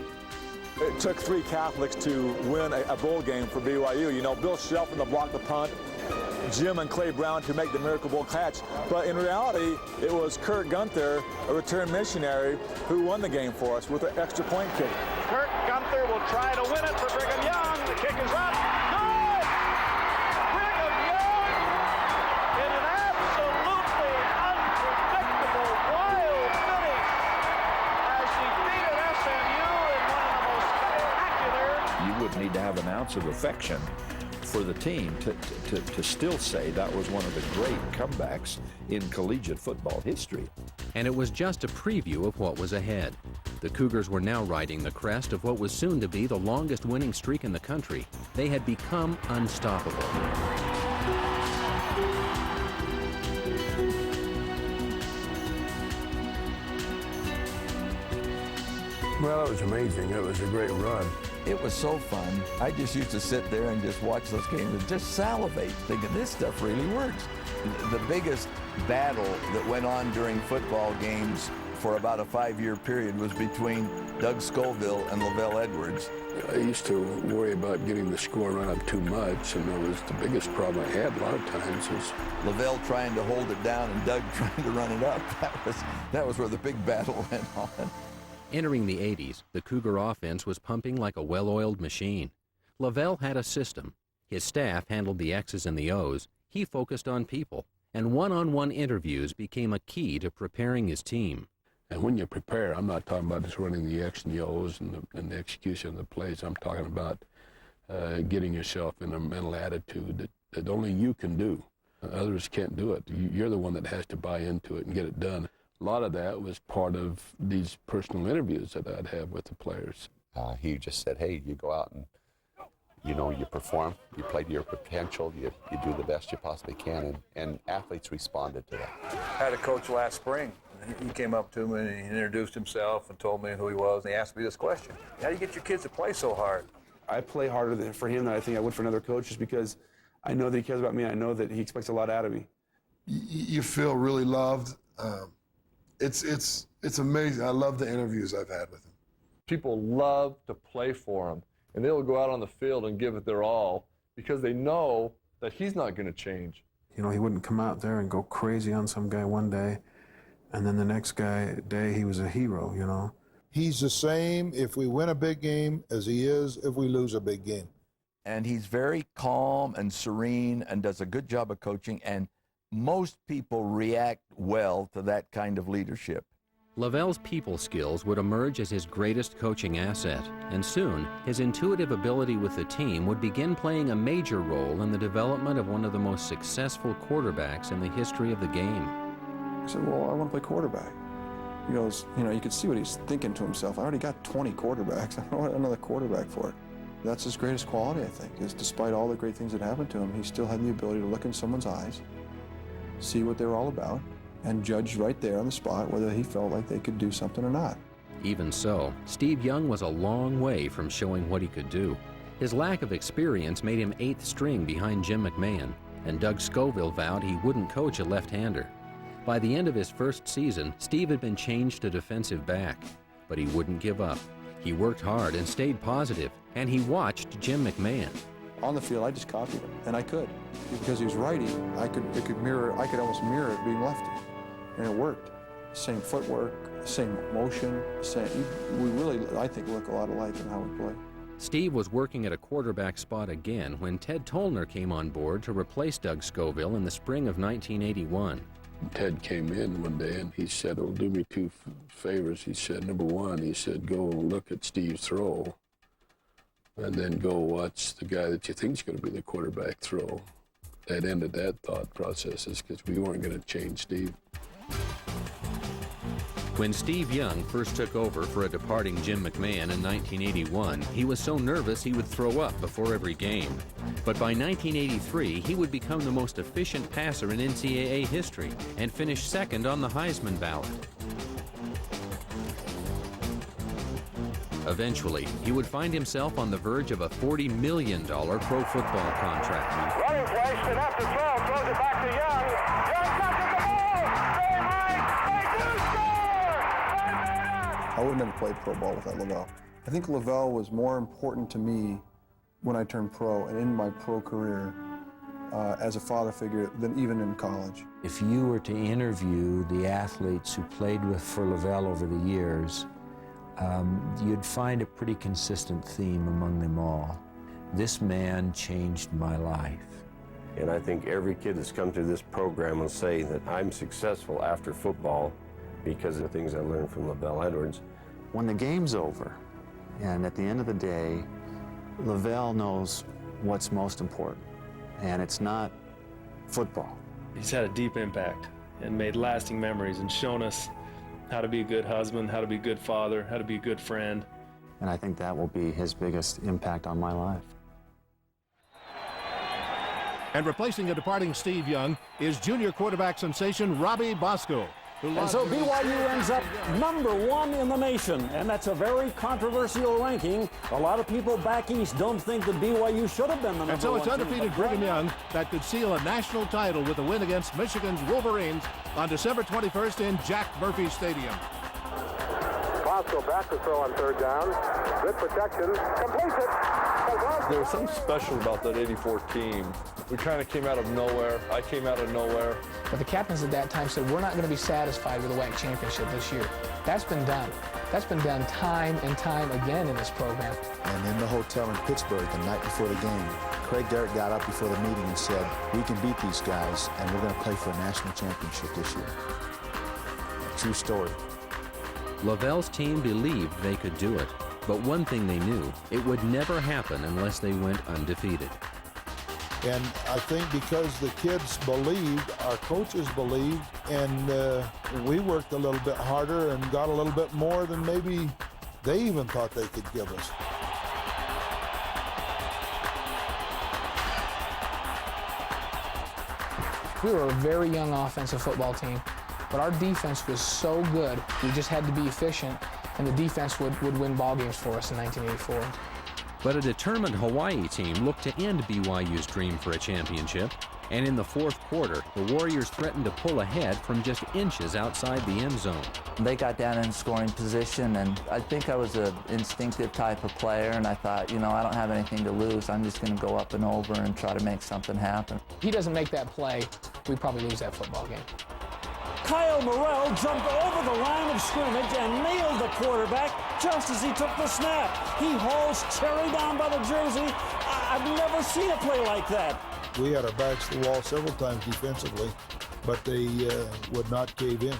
It took 3 Catholics to win a bowl game for BYU. You know, Bill Shelton to block the punt, Jim and Clay Brown to make the Miracle Bowl catch. But in reality, it was Kurt Gunther, a return missionary, who won the game for us with an extra point kick. Kurt Gunther will try to win it for Brigham Young. The kick is up. Good! Brigham Young in an absolutely unpredictable, wild finish as he defeated SMU in one of the most spectacular. You would need to have an ounce of affection for the team to still say that was one of the great comebacks in collegiate football history. And it was just a preview of what was ahead. The Cougars were now riding the crest of what was soon to be the longest winning streak in the country. They had become unstoppable. Well, it was amazing. It was a great run. It was so fun. I just used to sit there and just watch those games and just salivate, thinking this stuff really works. The biggest battle that went on during football games for about a 5-year period was between Doug Scoville and LaVell Edwards. I used to worry about getting the score run up too much, and that was the biggest problem I had a lot of times was LaVell trying to hold it down and Doug trying to run it up. That was where the big battle went on. Entering the 80s, the Cougar offense was pumping like a well-oiled machine. LaVell had a system. His staff handled the X's and the O's. He focused on people, and one-on-one interviews became a key to preparing his team. And when you prepare, I'm not talking about just running the X and the O's and the execution of the plays. I'm talking about getting yourself in a mental attitude that only you can do. Others can't do it. You're the one that has to buy into it and get it done. A lot of that was part of these personal interviews that I'd have with the players. He just said, hey, you go out and, you know, you perform, you play to your potential, you do the best you possibly can, and athletes responded to that. I had a coach last spring. He came up to me and he introduced himself and told me who he was, and he asked me this question: how do you get your kids to play so hard? I play harder for him than I think I would for another coach, just because I know that he cares about me. I know that he expects a lot out of me. You feel really loved. It's amazing. I love the interviews I've had with him. People love to play for him, and they'll go out on the field and give it their all because they know that he's not going to change. You know, he wouldn't come out there and go crazy on some guy one day, and then the next day he was a hero, you know. He's the same if we win a big game as he is if we lose a big game. And he's very calm and serene and does a good job of coaching, and most people react well to that kind of leadership. LaVell's people skills would emerge as his greatest coaching asset, and soon his intuitive ability with the team would begin playing a major role in the development of one of the most successful quarterbacks in the history of the game. I said, well, I want to play quarterback. He goes, you know, you could see what he's thinking to himself. I already got 20 quarterbacks. I don't want another quarterback for it. That's his greatest quality, I think, is despite all the great things that happened to him, he still had the ability to look in someone's eyes, see what they're all about, and judge right there on the spot whether he felt like they could do something or not. Even so, Steve Young was a long way from showing what he could do. His lack of experience made him 8th string behind Jim McMahon, and Doug Scoville vowed he wouldn't coach a left-hander. By the end of his first season, Steve had been changed to defensive back, but he wouldn't give up. He worked hard and stayed positive, and he watched Jim McMahon. On the field, I just copied him, and I could. Because he was righty, I could almost mirror it being lefty. And it worked. Same footwork, same motion, we really, I think, look a lot alike in how we play. Steve was working at a quarterback spot again when Ted Tollner came on board to replace Doug Scoville in the spring of 1981. Ted came in one day and he said, oh, do me two favors. He said, number one, he said, go look at Steve's throw and then go watch the guy that you think is going to be the quarterback throw. That ended that thought process because we weren't going to change Steve. When Steve Young first took over for a departing Jim McMahon in 1981, he was so nervous he would throw up before every game. But by 1983, he would become the most efficient passer in NCAA history and finish second on the Heisman ballot. Eventually, he would find himself on the verge of a $40 million pro football contract. Running play, spin up to throw, throws it back to Young. Young catches the ball. They do score! I would have never played pro ball without LaVell. I think LaVell was more important to me when I turned pro and in my pro career as a father figure than even in college. If you were to interview the athletes who played for LaVell over the years, you'd find a pretty consistent theme among them all. This man changed my life. And I think every kid that's come through this program will say that I'm successful after football because of the things I learned from LaVell Edwards. When the game's over, and at the end of the day, LaVell knows what's most important, and it's not football. He's had a deep impact and made lasting memories and shown us how to be a good husband, how to be a good father, how to be a good friend. And I think that will be his biggest impact on my life. And replacing a departing Steve Young is junior quarterback sensation Robbie Bosco. And so BYU ends up #1 in the nation, and that's a very controversial ranking. A lot of people back east don't think that BYU should have been the #1 And so it's team, undefeated Brigham Young that could seal a national title with a win against Michigan's Wolverines on December 21st in Jack Murphy Stadium. Bosco back to throw on third down. Good protection. Completes it. There was something special about that '84 team. We kind of came out of nowhere. I came out of nowhere. But the captains at that time said, we're not going to be satisfied with the WAC championship this year. That's been done. That's been done time and time again in this program. And in the hotel in Pittsburgh the night before the game, Craig Garrett got up before the meeting and said, we can beat these guys and we're going to play for a national championship this year. A true story. LaVell's team believed they could do it, but one thing they knew, it would never happen unless they went undefeated. And I think because the kids believed, our coaches believed, and we worked a little bit harder and got a little bit more than maybe they even thought they could give us. We were a very young offensive football team, but our defense was so good, we just had to be efficient, and the defense would win ball games for us in 1984. But a determined Hawaii team looked to end BYU's dream for a championship, and in the fourth quarter, the Warriors threatened to pull ahead from just inches outside the end zone. They got down in scoring position, and I think I was an instinctive type of player, and I thought, you know, I don't have anything to lose. I'm just going to go up and over and try to make something happen. If he doesn't make that play, we probably lose that football game. Kyle Morrell jumped over the line of scrimmage and nailed the quarterback just as he took the snap. He hauls Cherry down by the jersey. I've never seen a play like that. We had our backs to the wall several times defensively, but they would not cave in.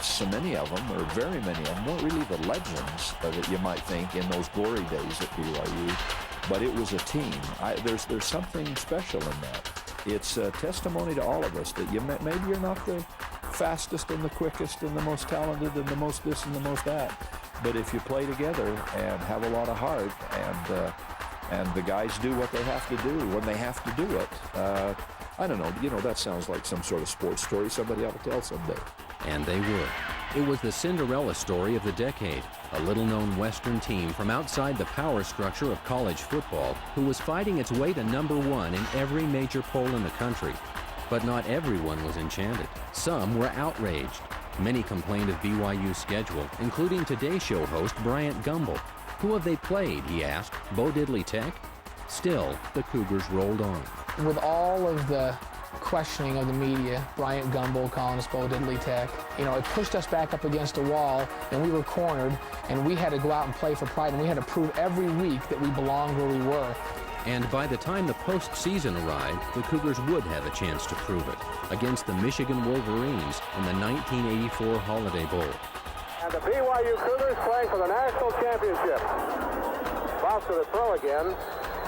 So many of them, or very many of them, weren't really the legends that you might think in those glory days at BYU, but it was a team. There's something special in that. It's a testimony to all of us that maybe you're not the fastest and the quickest and the most talented and the most this and the most that, but if you play together and have a lot of heart and the guys do what they have to do when they have to do it, I don't know, you know, that sounds like some sort of sports story somebody ought to tell someday. And they were. It was the Cinderella story of the decade, a little-known Western team from outside the power structure of college football who was fighting its way to #1 in every major poll in the country. But not everyone was enchanted. Some were outraged. Many complained of BYU's schedule, including Today Show host Bryant Gumbel. Who have they played, he asked, Bo Diddley Tech? Still, the Cougars rolled on. With all of the questioning of the media, Bryant Gumbel calling us Bo Diddley Tech, you know, it pushed us back up against a wall, and we were cornered, and we had to go out and play for pride, and we had to prove every week that we belonged where we were. And by the time the postseason arrived, the Cougars would have a chance to prove it against the Michigan Wolverines in the 1984 Holiday Bowl. And the BYU Cougars playing for the national championship. Bosco to throw again.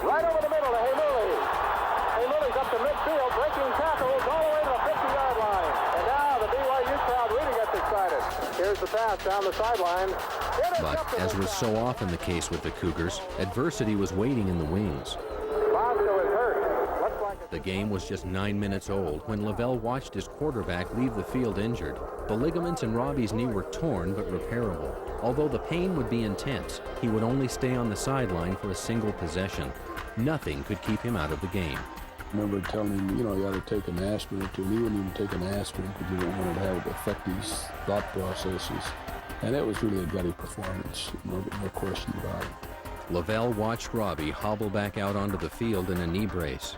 Right over the middle to Haymouli. Haymouli up to midfield, breaking tackles all the way to the 50-yard line. And now the BYU crowd really gets excited. Here's the pass down the sideline. But as was so often the case with the Cougars, adversity was waiting in the wings. Bosco is hurt. Looks like The game was just 9 minutes old when LaVell watched his quarterback leave the field injured. The ligaments in Robbie's knee were torn but repairable. Although the pain would be intense, he would only stay on the sideline for a single possession. Nothing could keep him out of the game. I remember telling him, you know, you got to take an aspirin or two, and he wouldn't even take an aspirin because you don't want it to have it affect his thought processes. And it was really a gutty performance, no question about it. LaVell watched Robbie hobble back out onto the field in a knee brace.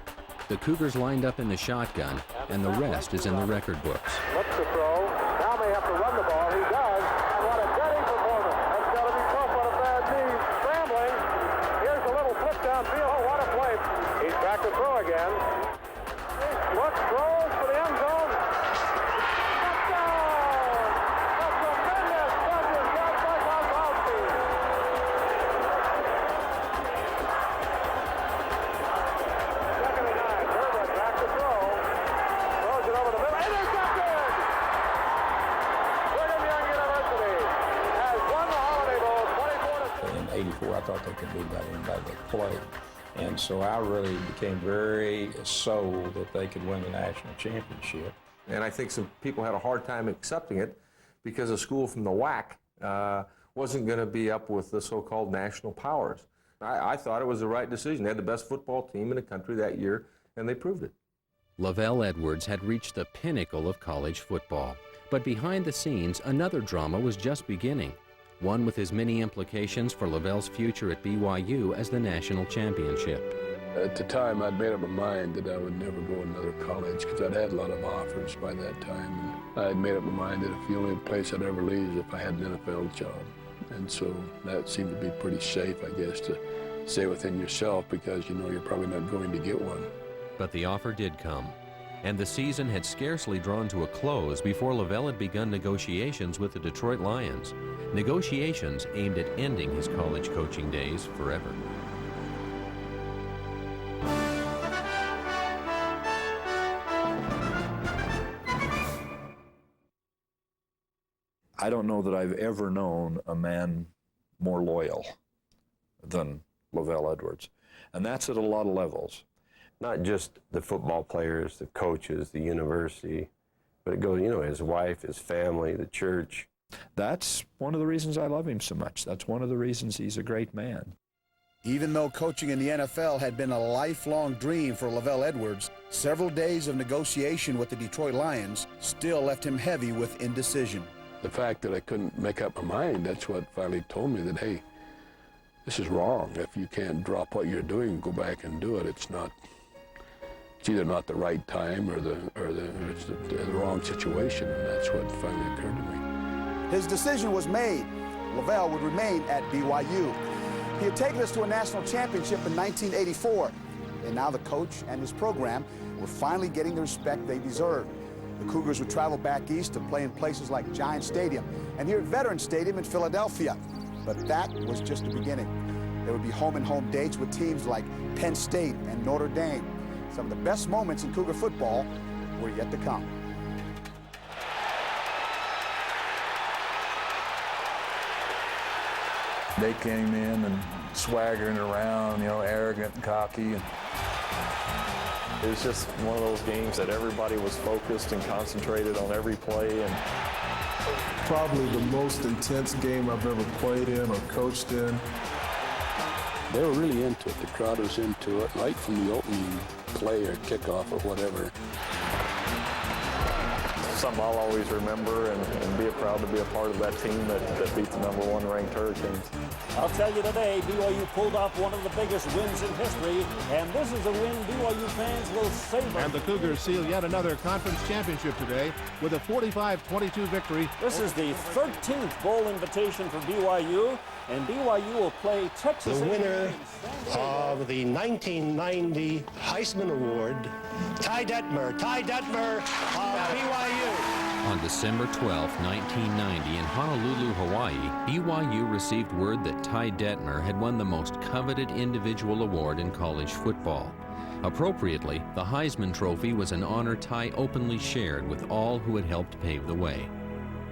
The Cougars lined up in the shotgun, and the rest is in the record books. Looks to throw. Now may have to run the ball. He does. And what a gutty performance. That's got to be tough on a bad knee. Scrambling. Here's a little flip downfield. Oh, what a play. He's back to throw again. Looks, throws for the end zone. Touchdown! A tremendous catch is got by Kozlowski. Second and 9. Herbert back to throw. Throws it over the middle. Intercepted! Brigham Young University has won the Holiday Bowl 24-6. In '84, I thought they could beat that one by the play. And so I really became very sold that they could win the national championship. And I think some people had a hard time accepting it because a school from the WAC wasn't going to be up with the so-called national powers. I thought it was the right decision. They had the best football team in the country that year, and they proved it. LaVell Edwards had reached the pinnacle of college football. But behind the scenes, another drama was just beginning. One with as many implications for LaVell's future at BYU as the national championship. At the time, I'd made up my mind that I would never go to another college because I'd had a lot of offers by that time. And I had made up my mind that if the only place I'd ever leave is if I had an NFL job. And so that seemed to be pretty safe, I guess, to say within yourself because you know you're probably not going to get one. But the offer did come. And the season had scarcely drawn to a close before LaVell had begun negotiations with the Detroit Lions. Negotiations aimed at ending his college coaching days forever. I don't know that I've ever known a man more loyal than LaVell Edwards. And that's at a lot of levels. Not just the football players, the coaches, the university, but it goes, you know, his wife, his family, the church. That's one of the reasons I love him so much. That's one of the reasons he's a great man. Even though coaching in the NFL had been a lifelong dream for LaVell Edwards, several days of negotiation with the Detroit Lions still left him heavy with indecision. The fact that I couldn't make up my mind, that's what finally told me that, hey, this is wrong. If you can't drop what you're doing and go back and do it, it's either not the right time or it's the wrong situation, and that's what finally occurred to me. His decision was made. LaVell would remain at BYU. He had taken us to a national championship in 1984, and now the coach and his program were finally getting the respect they deserved. The Cougars would travel back east to play in places like Giant Stadium and here at Veterans Stadium in Philadelphia. But that was just the beginning. There would be home-and-home dates with teams like Penn State and Notre Dame. Some of the best moments in Cougar football were yet to come. They came in and swaggering around, you know, arrogant and cocky. It was just one of those games that everybody was focused and concentrated on every play. And probably the most intense game I've ever played in or coached in. They were really into it. The crowd was into it, right from the opening play or kickoff or whatever. Something I'll always remember and be proud to be a part of that team that beat the #1 ranked Hurricanes. I'll tell you today, BYU pulled off one of the biggest wins in history, and this is a win BYU fans will savor. And the Cougars seal yet another conference championship today with a 45-22 victory. This is the 13th bowl invitation for BYU, and BYU will play Texas. The winner of the 1990 Heisman Award, Ty Detmer. Ty Detmer of BYU. On December 12, 1990, in Honolulu, Hawaii, BYU received word that Ty Detmer had won the most coveted individual award in college football. Appropriately, the Heisman Trophy was an honor Ty openly shared with all who had helped pave the way.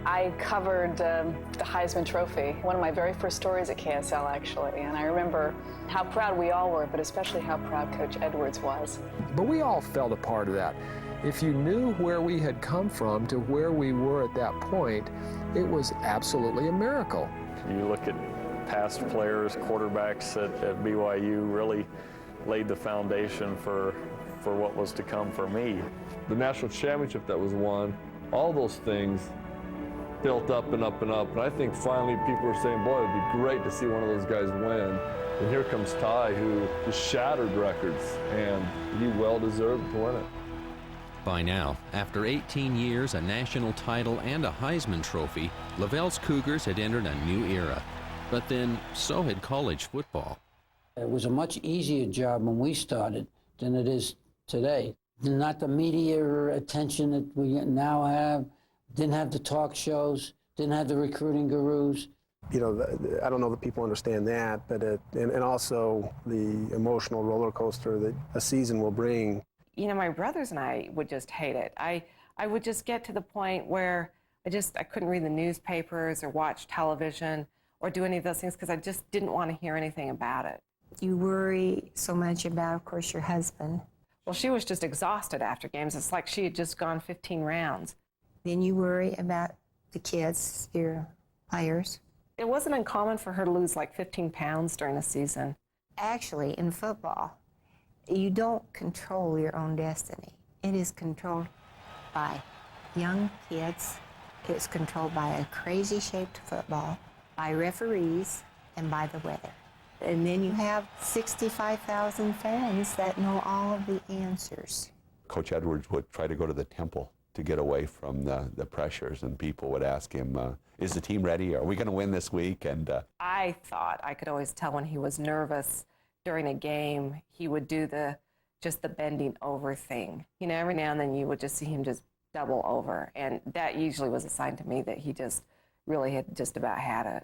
I covered the Heisman Trophy, one of my very first stories at KSL, actually, and I remember how proud we all were, but especially how proud Coach Edwards was. But we all felt a part of that. If you knew where we had come from to where we were at that point, it was absolutely a miracle. You look at past players, quarterbacks at BYU really laid the foundation for what was to come for me. The national championship that was won, all those things built up and up and up. And I think finally people are saying, boy, it'd be great to see one of those guys win. And here comes Ty, who just shattered records, and he well deserved to win it. By now, after 18 years, a national title, and a Heisman Trophy, LaVell's Cougars had entered a new era. But then, so had college football. It was a much easier job when we started than it is today. Not the media attention that we now have, didn't have the talk shows, didn't have the recruiting gurus. You know, I don't know that people understand that, but and also the emotional roller coaster that a season will bring. You know, my brothers and I would just hate it. I would just get to the point where I couldn't read the newspapers or watch television or do any of those things because I just didn't want to hear anything about it. You worry so much about, of course, your husband. Well, she was just exhausted after games. It's like she had just gone 15 rounds. Then you worry about the kids, your players. It wasn't uncommon for her to lose like 15 pounds during the season. Actually, in football, you don't control your own destiny. It is controlled by young kids. It's controlled by a crazy-shaped football, by referees, and by the weather. And then you have 65,000 fans that know all of the answers. Coach Edwards would try to go to the temple to get away from the pressures, and people would ask him, is the team ready? Are we going to win this week? And I thought I could always tell when he was nervous during a game. He would do just the bending over thing. You know, every now and then you would just see him just double over, and that usually was a sign to me that he just really had just about had it.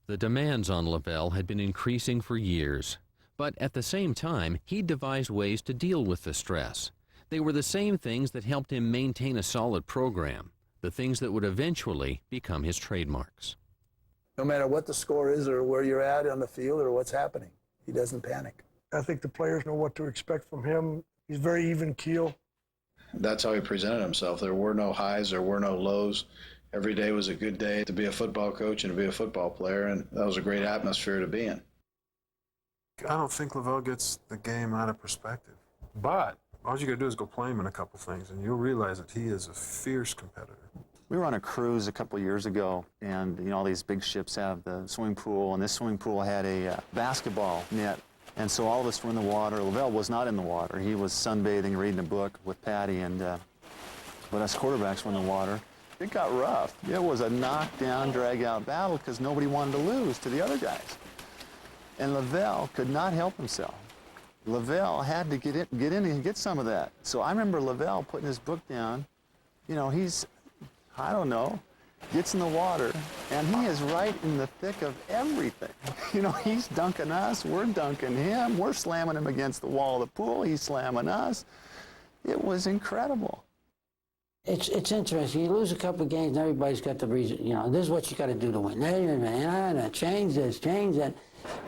The demands on LaVell had been increasing for years, but at the same time, he devised ways to deal with the stress. They were the same things that helped him maintain a solid program, the things that would eventually become his trademarks. No matter what the score is or where you're at on the field or what's happening, he doesn't panic. I think the players know what to expect from him. He's very even keel. That's how he presented himself. There were no highs, there were no lows. Every day was a good day to be a football coach and to be a football player, and that was a great atmosphere to be in. I don't think LaVell gets the game out of perspective, but all you got to do is go play him in a couple things, and you'll realize that he is a fierce competitor. We were on a cruise a couple years ago, and you know, all these big ships have the swimming pool, and this swimming pool had a basketball net. And so all of us were in the water. LaVell was not in the water. He was sunbathing, reading a book with Patty, and but us quarterbacks were in the water. It got rough. It was a knockdown, drag-out battle because nobody wanted to lose to the other guys. And LaVell could not help himself. LaVell had to get in and get some of that. So I remember LaVell putting his book down. You know, he's, I don't know, gets in the water, and he is right in the thick of everything. You know, he's dunking us, we're dunking him, we're slamming him against the wall of the pool, he's slamming us. It was incredible. It's interesting. You lose a couple of games, and everybody's got the reason. You know, this is what you got to do to win. Change this, change that.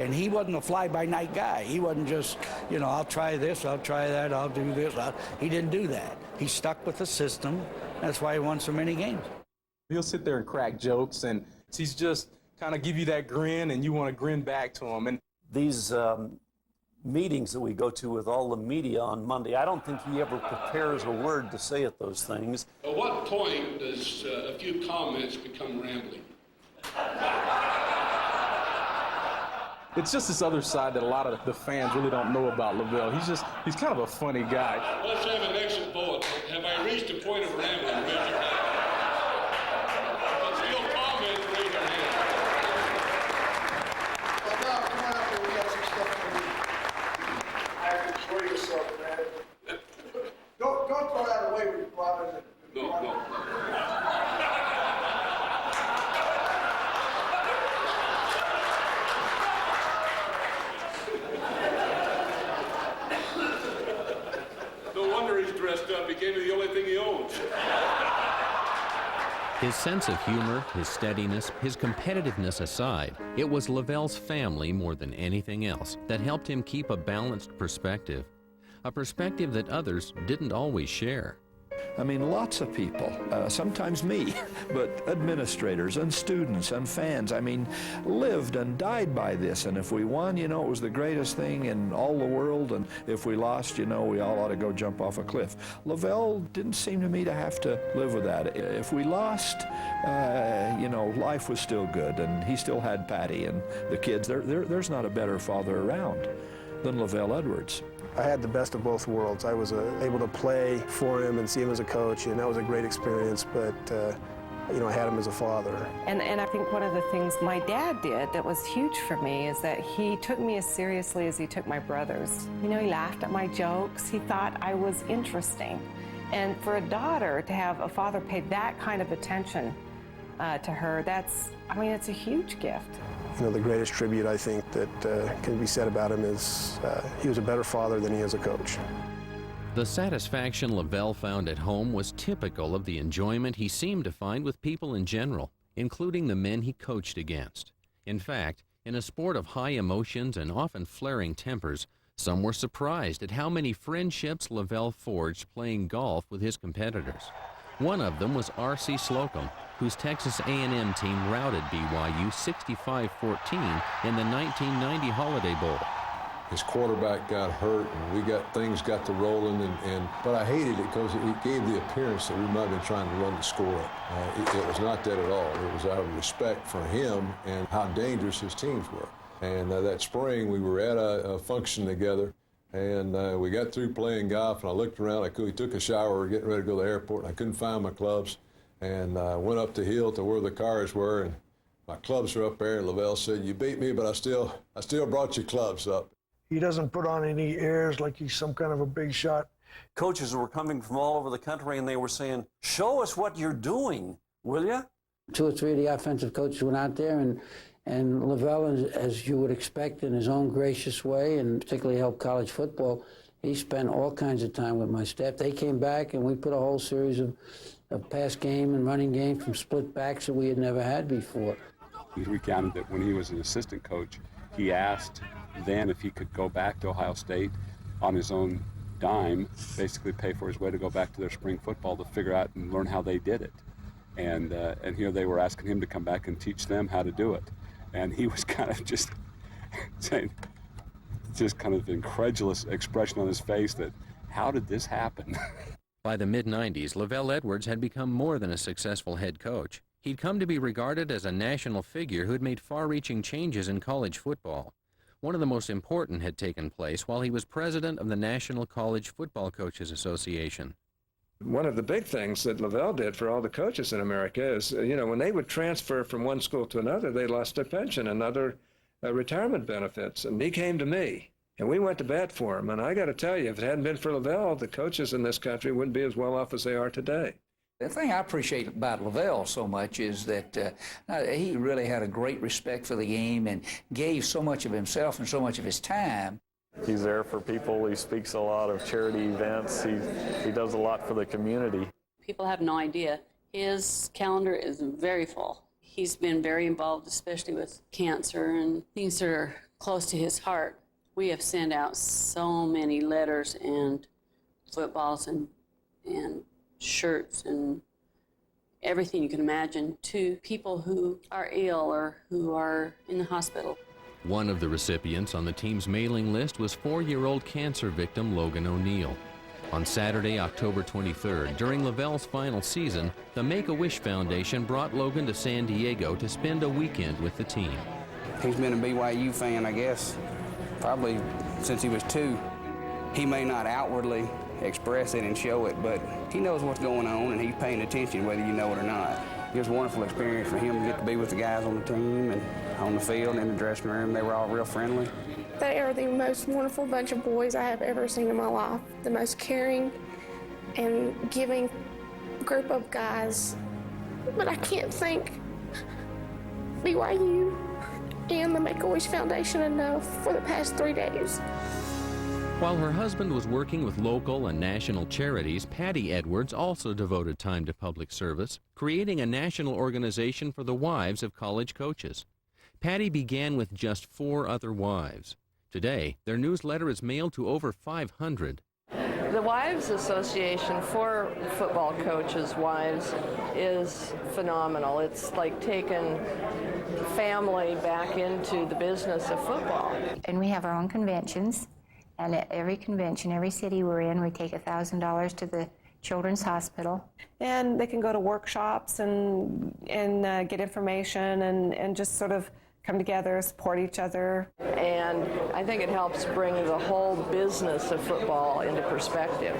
And he wasn't a fly-by-night guy. He wasn't just, you know, I'll try this, I'll try that, I'll do this. He didn't do that. He stuck with the system. That's why he won so many games. He'll sit there and crack jokes, and he's just kind of give you that grin, and you want to grin back to him. And these meetings that we go to with all the media on Monday, I don't think he ever prepares a word to say at those things. At what point does a few comments become rambling? It's just this other side that a lot of the fans really don't know about LaVell. He's kind of a funny guy. Let's have an exit poll. Have I reached a point of rambling? Raise your hand. Don't throw that away when you go out there. No. No wonder he's dressed up. He gave me the only thing he owns. His sense of humor, his steadiness, his competitiveness aside, it was LaVell's family more than anything else that helped him keep a balanced perspective, a perspective that others didn't always share. I mean, lots of people, sometimes me, but administrators and students and fans, I mean, lived and died by this. And if we won, you know, it was the greatest thing in all the world. And if we lost, you know, we all ought to go jump off a cliff. LaVell didn't seem to me to have to live with that. If we lost, you know, life was still good. And he still had Patty and the kids. There's not a better father around than LaVell Edwards. I had the best of both worlds. I was able to play for him and see him as a coach, and that was a great experience, but you know, I had him as a father. And I think one of the things my dad did that was huge for me is that he took me as seriously as he took my brothers. You know, he laughed at my jokes. He thought I was interesting. And for a daughter to have a father pay that kind of attention to her, it's a huge gift. You know, the greatest tribute I think that can be said about him is he was a better father than he is a coach. The satisfaction LaVell found at home was typical of the enjoyment he seemed to find with people in general, including the men he coached against. In fact, in a sport of high emotions and often flaring tempers, some were surprised at how many friendships LaVell forged playing golf with his competitors. One of them was R.C. Slocum, whose Texas A&M team routed BYU 65-14 in the 1990 Holiday Bowl. His quarterback got hurt, and things got to rolling, but I hated it because it gave the appearance that we might have been trying to run the score up. It was not that at all. It was out of respect for him and how dangerous his teams were. And that spring, we were at a function together, and we got through playing golf, and I looked around. We took a shower, we were getting ready to go to the airport, and I couldn't find my clubs. And I went up the hill to where the cars were, and my clubs were up there, and LaVell said, "You beat me, but I still brought your clubs up." He doesn't put on any airs like he's some kind of a big shot. Coaches were coming from all over the country, and they were saying, "Show us what you're doing, will you?" 2 or 3 of the offensive coaches went out there, and LaVell, as you would expect, in his own gracious way, and particularly helped college football, he spent all kinds of time with my staff. They came back, and we put a whole series of pass game and running game from split backs that we had never had before. He recounted that when he was an assistant coach, he asked then if he could go back to Ohio State on his own dime, basically pay for his way to go back to their spring football to figure out and learn how they did it. And here they were asking him to come back and teach them how to do it. And he was kind of just saying, just kind of incredulous expression on his face that, how did this happen? By the mid-90s, LaVell Edwards had become more than a successful head coach. He'd come to be regarded as a national figure who had made far-reaching changes in college football. One of the most important had taken place while he was president of the National College Football Coaches Association. One of the big things that LaVell did for all the coaches in America is, you know, when they would transfer from one school to another, they lost their pension and other retirement benefits. And he came to me, and we went to bat for him. And I got to tell you, if it hadn't been for LaVell, the coaches in this country wouldn't be as well off as they are today. The thing I appreciate about LaVell so much is that he really had a great respect for the game and gave so much of himself and so much of his time. He's there for people. He speaks a lot of charity events. He does a lot for the community. People have no idea. His calendar is very full. He's been very involved, especially with cancer and things that are close to his heart. We have sent out so many letters and footballs and shirts and everything you can imagine to people who are ill or who are in the hospital. One of the recipients on the team's mailing list was 4-year-old cancer victim Logan O'Neill. On Saturday, October 23rd, during LaVell's final season, the Make-A-Wish Foundation brought Logan to San Diego to spend a weekend with the team. He's been a BYU fan, I guess, probably since he was 2. He may not outwardly express it and show it, but he knows what's going on and he's paying attention whether you know it or not. It was a wonderful experience for him to get to be with the guys on the team and on the field and in the dressing room. They were all real friendly. They are the most wonderful bunch of boys I have ever seen in my life. The most caring and giving group of guys. But I can't thank BYU and the Make-A-Wish Foundation enough for the past 3 days. While her husband was working with local and national charities, Patty Edwards also devoted time to public service, creating a national organization for the wives of college coaches. Patty began with just 4 other wives. Today, their newsletter is mailed to over 500. The Wives Association for football coaches' wives is phenomenal. It's like taking family back into the business of football. And we have our own conventions, and at every convention, every city we're in, we take $1,000 to the Children's Hospital. And they can go to workshops and get information and just sort of come together, support each other. And I think it helps bring the whole business of football into perspective.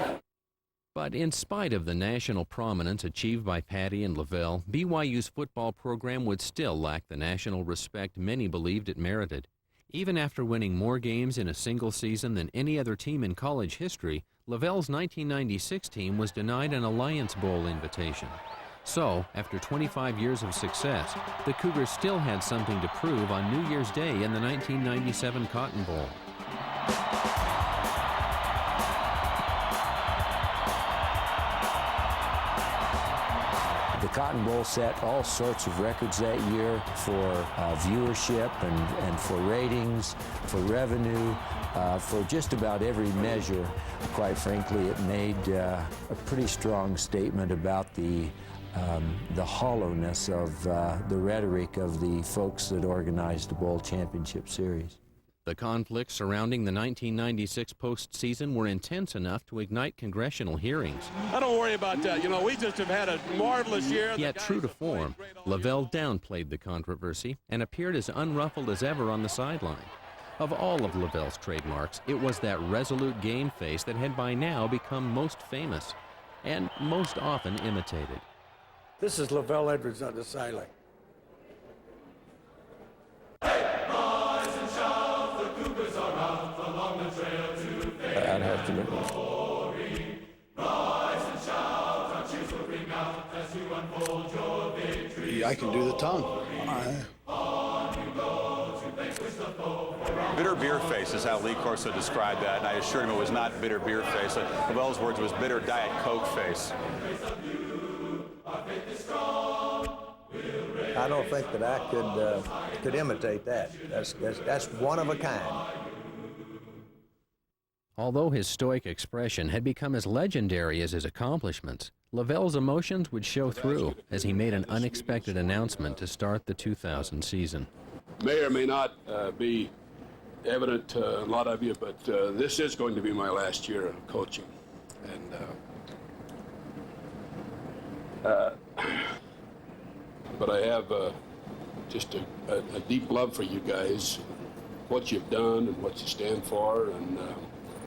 But in spite of the national prominence achieved by Patty and LaVell, BYU's football program would still lack the national respect many believed it merited. Even after winning more games in a single season than any other team in college history, LaVell's 1996 team was denied an Alliance Bowl invitation. So, after 25 years of success, the Cougars still had something to prove on New Year's Day in the 1997 Cotton Bowl. The Cotton Bowl set all sorts of records that year for viewership and for ratings, for revenue, for just about every measure. Quite frankly, it made a pretty strong statement about the hollowness of the rhetoric of the folks that organized the Bowl Championship Series. The conflicts surrounding the 1996 postseason were intense enough to ignite congressional hearings. I don't worry about that. You know, we just have had a marvelous year. Yet, true to form, LaVell downplayed the controversy and appeared as unruffled as ever on the sideline. Of all of LaVell's trademarks, it was that resolute game face that had by now become most famous and most often imitated. This is LaVell Edwards on the sideline. I'd have to look. I can do the tongue. Bitter beer face is how Lee Corso described that, and I assured him it was not bitter beer face. LaVell's words was bitter Diet Coke face. I don't think that I could imitate that. That's one of a kind. Although his stoic expression had become as legendary as his accomplishments, LaVell's emotions would show through as he made an unexpected announcement to start the 2000 season. May or may not be evident to a lot of you, but this is going to be my last year of coaching. And but I have just a deep love for you guys, what you've done and what you stand for, and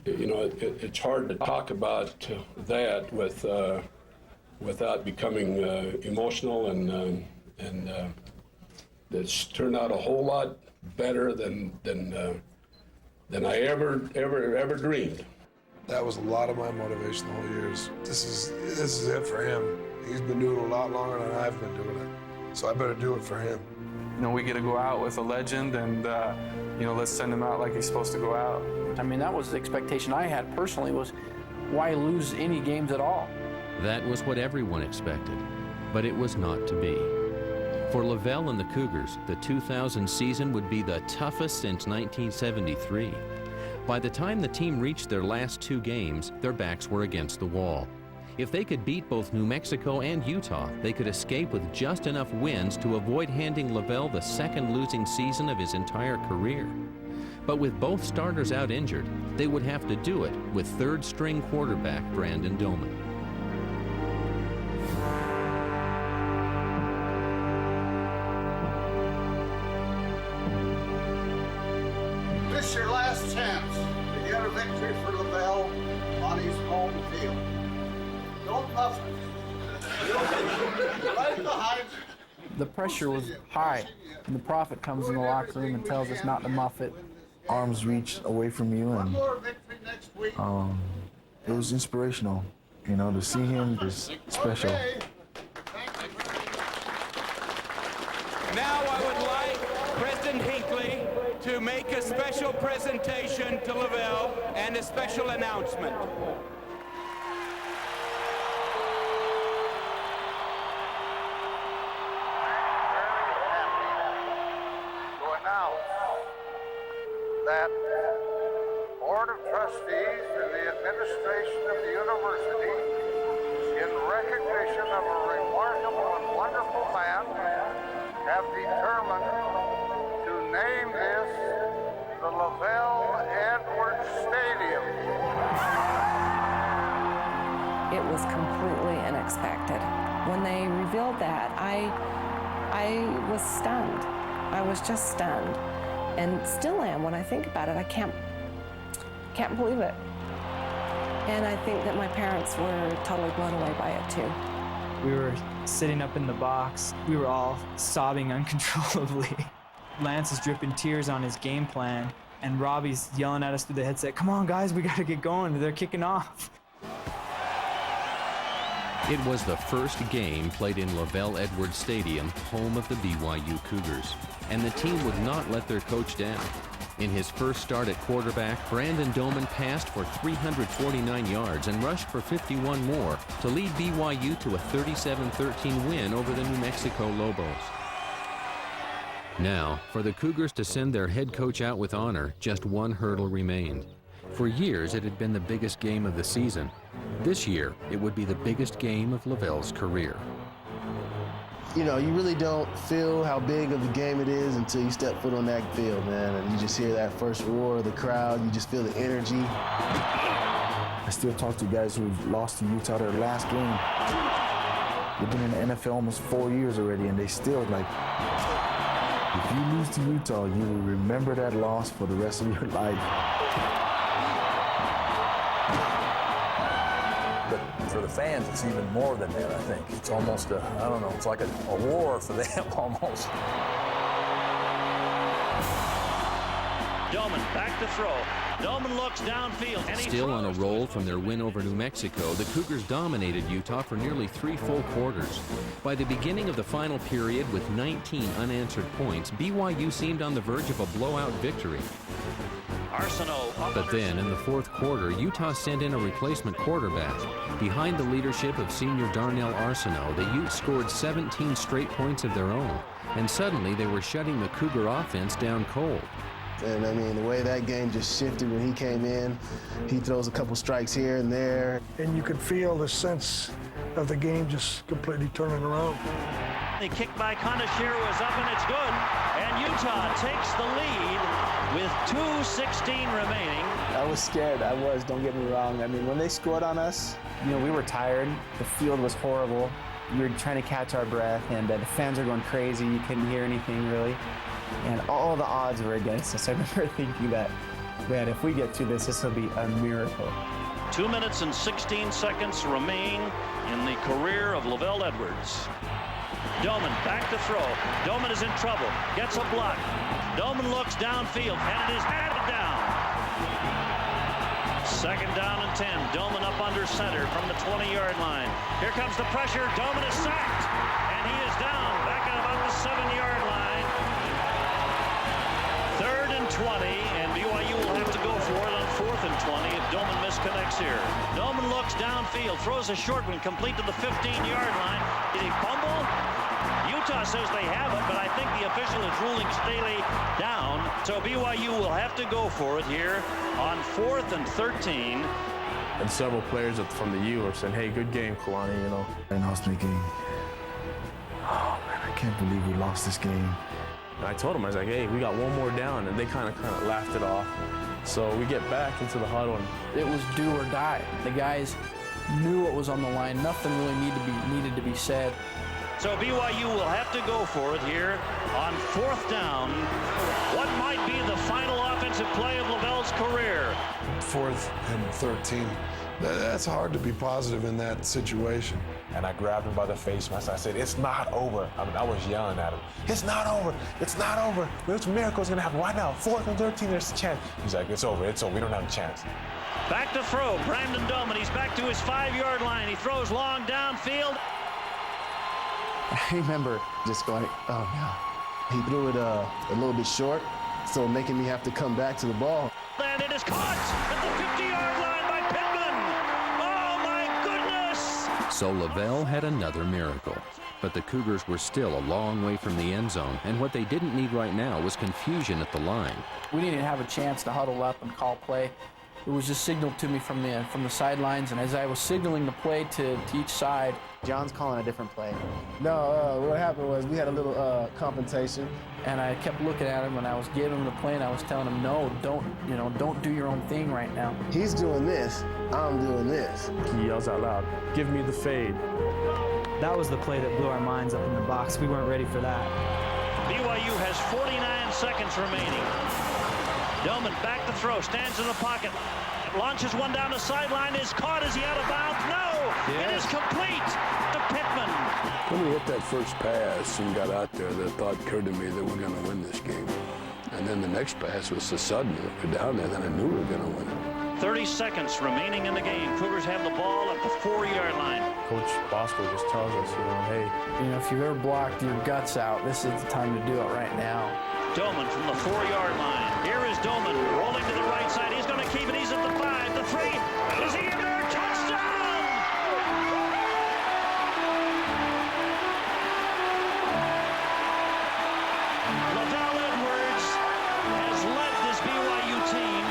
you know, it's hard to talk about that without becoming emotional, and it's turned out a whole lot better than I ever dreamed. That was a lot of my motivation the whole years. This is it for him. He's been doing it a lot longer than I've been doing it, so I better do it for him. You know, we get to go out with a legend, and you know, let's send him out like he's supposed to go out. I mean, that was the expectation I had personally, was why lose any games at all? That was what everyone expected, but it was not to be. For LaVell and the Cougars, the 2000 season would be the toughest since 1973. By the time the team reached their last 2 games, their backs were against the wall. If they could beat both New Mexico and Utah, they could escape with just enough wins to avoid handing LaVell the second losing season of his entire career. But with both starters out injured, they would have to do it with third-string quarterback Brandon Dillman. This is your last chance to get a victory for LaVell on his home field. Don't muff it. Right behind you. The pressure was high, and the prophet comes in the locker room and tells us not to muff it. Arms reached away from you, and it was inspirational. You know, to see him is special. Now I would like President Hinckley to make a special presentation to LaVell and a special announcement. That Board of Trustees and the administration of the university, in recognition of a remarkable and wonderful man, have determined to name this the LaVell Edwards Stadium. It was completely unexpected. When they revealed that, I was stunned. I was just stunned. And still am when I think about it. I can't believe it. And I think that my parents were totally blown away by it too. We were sitting up in the box. We were all sobbing uncontrollably. Lance is dripping tears on his game plan, and Robbie's yelling at us through the headset, "Come on guys, we gotta get going, they're kicking off." It was the first game played in LaVell Edwards Stadium, home of the BYU Cougars, and the team would not let their coach down. In his first start at quarterback, Brandon Doman passed for 349 yards and rushed for 51 more to lead BYU to a 37-13 win over the New Mexico Lobos. Now, for the Cougars to send their head coach out with honor, just one hurdle remained. For years, it had been the biggest game of the season. This year, it would be the biggest game of LaVell's career. You know, you really don't feel how big of a game it is until you step foot on that field, man, and you just hear that first roar of the crowd, you just feel the energy. I still talk to guys who've lost to Utah their last game. They've been in the NFL almost 4 years already, and they still, like, if you lose to Utah, you will remember that loss for the rest of your life. But for the fans, it's even more than that, I think. It's almost I don't know, it's like a war for them almost. Doman back to throw. Doman looks downfield. And Still on a roll from their win over New Mexico, the Cougars dominated Utah for nearly 3 full quarters. By the beginning of the final period, with 19 unanswered points, BYU seemed on the verge of a blowout victory. But then, in the fourth quarter, Utah sent in a replacement quarterback. Behind the leadership of senior Darnell Arsenault, the Utes scored 17 straight points of their own. And suddenly, they were shutting the Cougar offense down cold. And I mean, the way that game just shifted when he came in, he throws a couple strikes here and there. And you could feel the sense of the game just completely turning around. The kick by Conashir was up and it's good. And Utah takes the lead with 2:16 remaining. I was scared, don't get me wrong. I mean, when they scored on us, you know, we were tired. The field was horrible. We were trying to catch our breath, and the fans were going crazy. You couldn't hear anything, really. And all the odds were against us. I remember thinking that, man, if we get through this, this will be a miracle. 2 minutes and 16 seconds remain in the career of LaVell Edwards. Doman back to throw. Doman is in trouble. Gets a block. Doman looks downfield, and it is batted down. 2nd down and 10. Doman up under center from the 20-yard line. Here comes the pressure. Doman is sacked, and he is down back at about the 7-yard line. 3rd and 20, and BYU will have to go for it on 4th and 20 if Doman misconnects here. Doman looks downfield, throws a short one complete to the 15-yard line. Did he fumble? Utah says they have it, but I think the official is ruling Staley down. So BYU will have to go for it here on 4th and 13. And several players from the U are saying, hey, good game, Kalani, you know. And I was thinking, oh, man, I can't believe we lost this game. And I told them, I was like, hey, we got one more down, and they kind of laughed it off. So we get back into the huddle. And it was do or die. The guys knew what was on the line. Nothing really needed to be said. So BYU will have to go for it here on 4th down. What might be the final offensive play of LaVell's career? 4th and 13. That's hard to be positive in that situation. And I grabbed him by the face mask. I said, it's not over. I mean, I was yelling at him. It's not over. It's not over. There's a miracle is going to happen right now. 4th and 13, there's a chance. He's like, it's over. It's over. We don't have a chance. Back to throw. Brandon Doman. He's back to his 5-yard line. He throws long downfield. I remember just going, oh, no. He threw it a little bit short, So making me have to come back to the ball. And it is caught at the 50-yard line by Pittman. Oh, my goodness! So LaVell had another miracle. But the Cougars were still a long way from the end zone, and what they didn't need right now was confusion at the line. We didn't have a chance to huddle up and call play. It was just signaled to me from the sidelines, and as I was signaling the play to each side, John's calling a different play. No, what happened was we had a little confrontation, and I kept looking at him, and I was giving him the play, and I was telling him, no, don't do your own thing right now. He's doing this, I'm doing this. He yells out loud, "Give me the fade." That was the play that blew our minds up in the box. We weren't ready for that. BYU has 49 seconds remaining. Doman back to throw, stands in the pocket, launches one down the sideline, is caught. Is he out of bounds? No! Yes. It is complete to Pittman. When we hit that first pass and got out there, the thought occurred to me that we're going to win this game. And then the next pass was so sudden that we're down there, then I knew we were going to win it. 30 seconds remaining in the game. Cougars have the ball at the 4-yard line. Coach Bosco just tells us, hey, if you've ever blocked your guts out, this is the time to do it right now. Doman from the 4-yard line. Here is Doman rolling to the right side. He's going to keep it. He's at the 5, the 3. Is he in there? Touchdown! LaVell Edwards has led this BYU team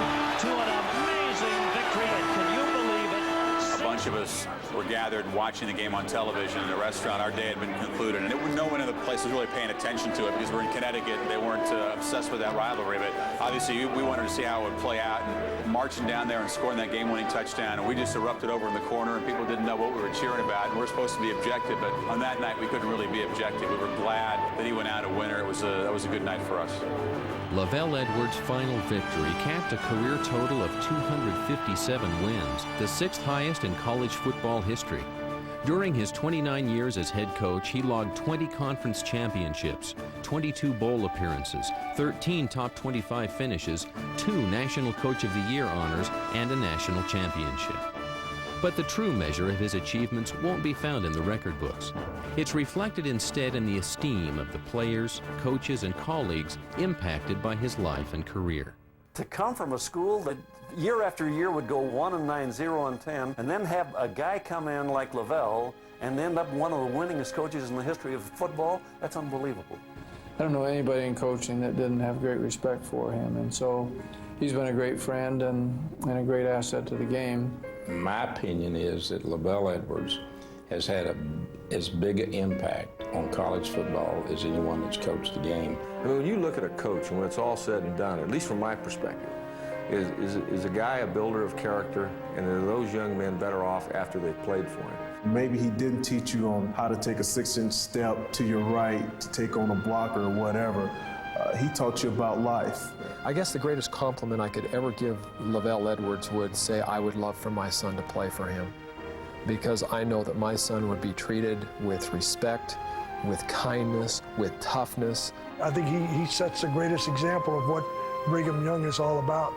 to an amazing victory, and can you believe it? A bunch of us were gathered watching the game on television in a restaurant. Our day had been concluded, and no one in the place was really paying attention to it because we're in Connecticut and they weren't obsessed with that rivalry. But obviously, we wanted to see how it would play out, and marching down there and scoring that game-winning touchdown, and we just erupted over in the corner, and people didn't know what we were cheering about. And we're supposed to be objective, but on that night, we couldn't really be objective. We were glad that he went out a winner. That was a good night for us. LaVell Edwards' final victory capped a career total of 257 wins, the 6th highest in college football history. During his 29 years as head coach, he logged 20 conference championships, 22 bowl appearances, 13 top 25 finishes, 2 National Coach of the Year honors, and a national championship. But the true measure of his achievements won't be found in the record books. It's reflected instead in the esteem of the players, coaches, and colleagues impacted by his life and career. To come from a school that year after year would go 1-9, 0-10, and then have a guy come in like LaVell and end up one of the winningest coaches in the history of football, that's unbelievable. I don't know anybody in coaching that didn't have great respect for him, and so he's been a great friend and a great asset to the game. My opinion is that LaVell Edwards has had as big an impact on college football as anyone that's coached the game. I mean, when you look at a coach, and when it's all said and done, at least from my perspective, is a guy a builder of character, and are those young men better off after they've played for him? Maybe he didn't teach you on how to take a 6-inch step to your right to take on a blocker or whatever. He taught you about life. I guess the greatest compliment I could ever give LaVell Edwards would say I would love for my son to play for him, because I know that my son would be treated with respect, with kindness, with toughness. I think he sets the greatest example of what Brigham Young is all about.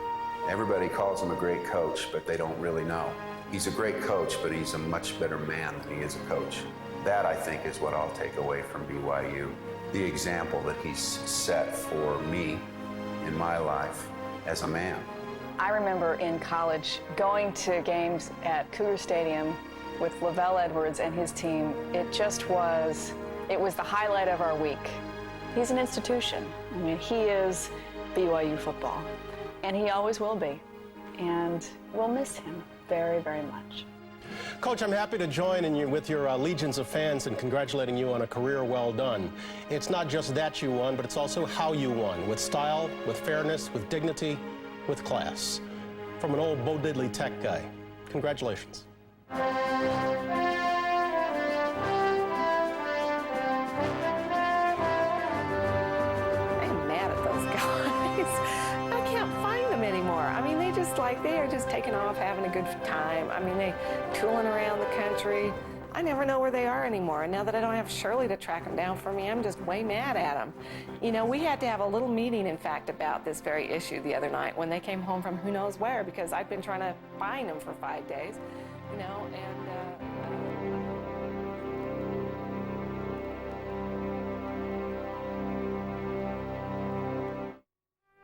Everybody calls him a great coach, but they don't really know. He's a great coach, but he's a much better man than he is a coach. That, I think, is what I'll take away from BYU. The example that he's set for me in my life as a man. I remember in college going to games at Cougar Stadium with LaVell Edwards and his team. It was the highlight of our week. He's an institution. I mean, he is BYU football, and he always will be. And we'll miss him very, very much. Coach, I'm happy to join with your legions of fans in congratulating you on a career well done. It's not just that you won, but it's also how you won, with style, with fairness, with dignity, with class. From an old Bo Diddley Tech guy. Congratulations. They are just taking off, having a good time. I mean, they tooling around the country. I never know where they are anymore. And now that I don't have Shirley to track them down for me, I'm just way mad at them. You know, we had to have a little meeting, in fact, about this very issue the other night when they came home from who knows where, because I'd been trying to find them for 5 days, you know, and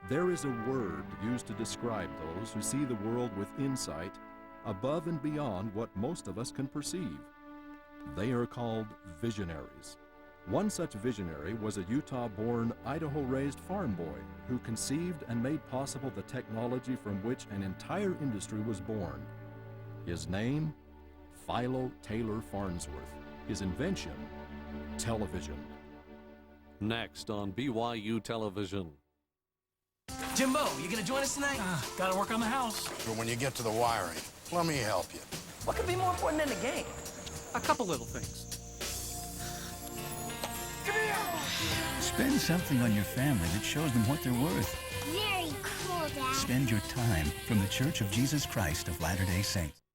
There is a word used to describe those who see the world with insight above and beyond what most of us can perceive. They are called visionaries. One such visionary was a Utah-born, Idaho-raised farm boy who conceived and made possible the technology from which an entire industry was born. His name, Philo Taylor Farnsworth. His invention, television. Next on BYU Television. Jimbo, you gonna join us tonight? Gotta work on the house. But when you get to the wiring, let me help you. What could be more important than the game? A couple little things. Spend something on your family that shows them what they're worth. Very cool, Dad. Spend your time from the Church of Jesus Christ of Latter-day Saints.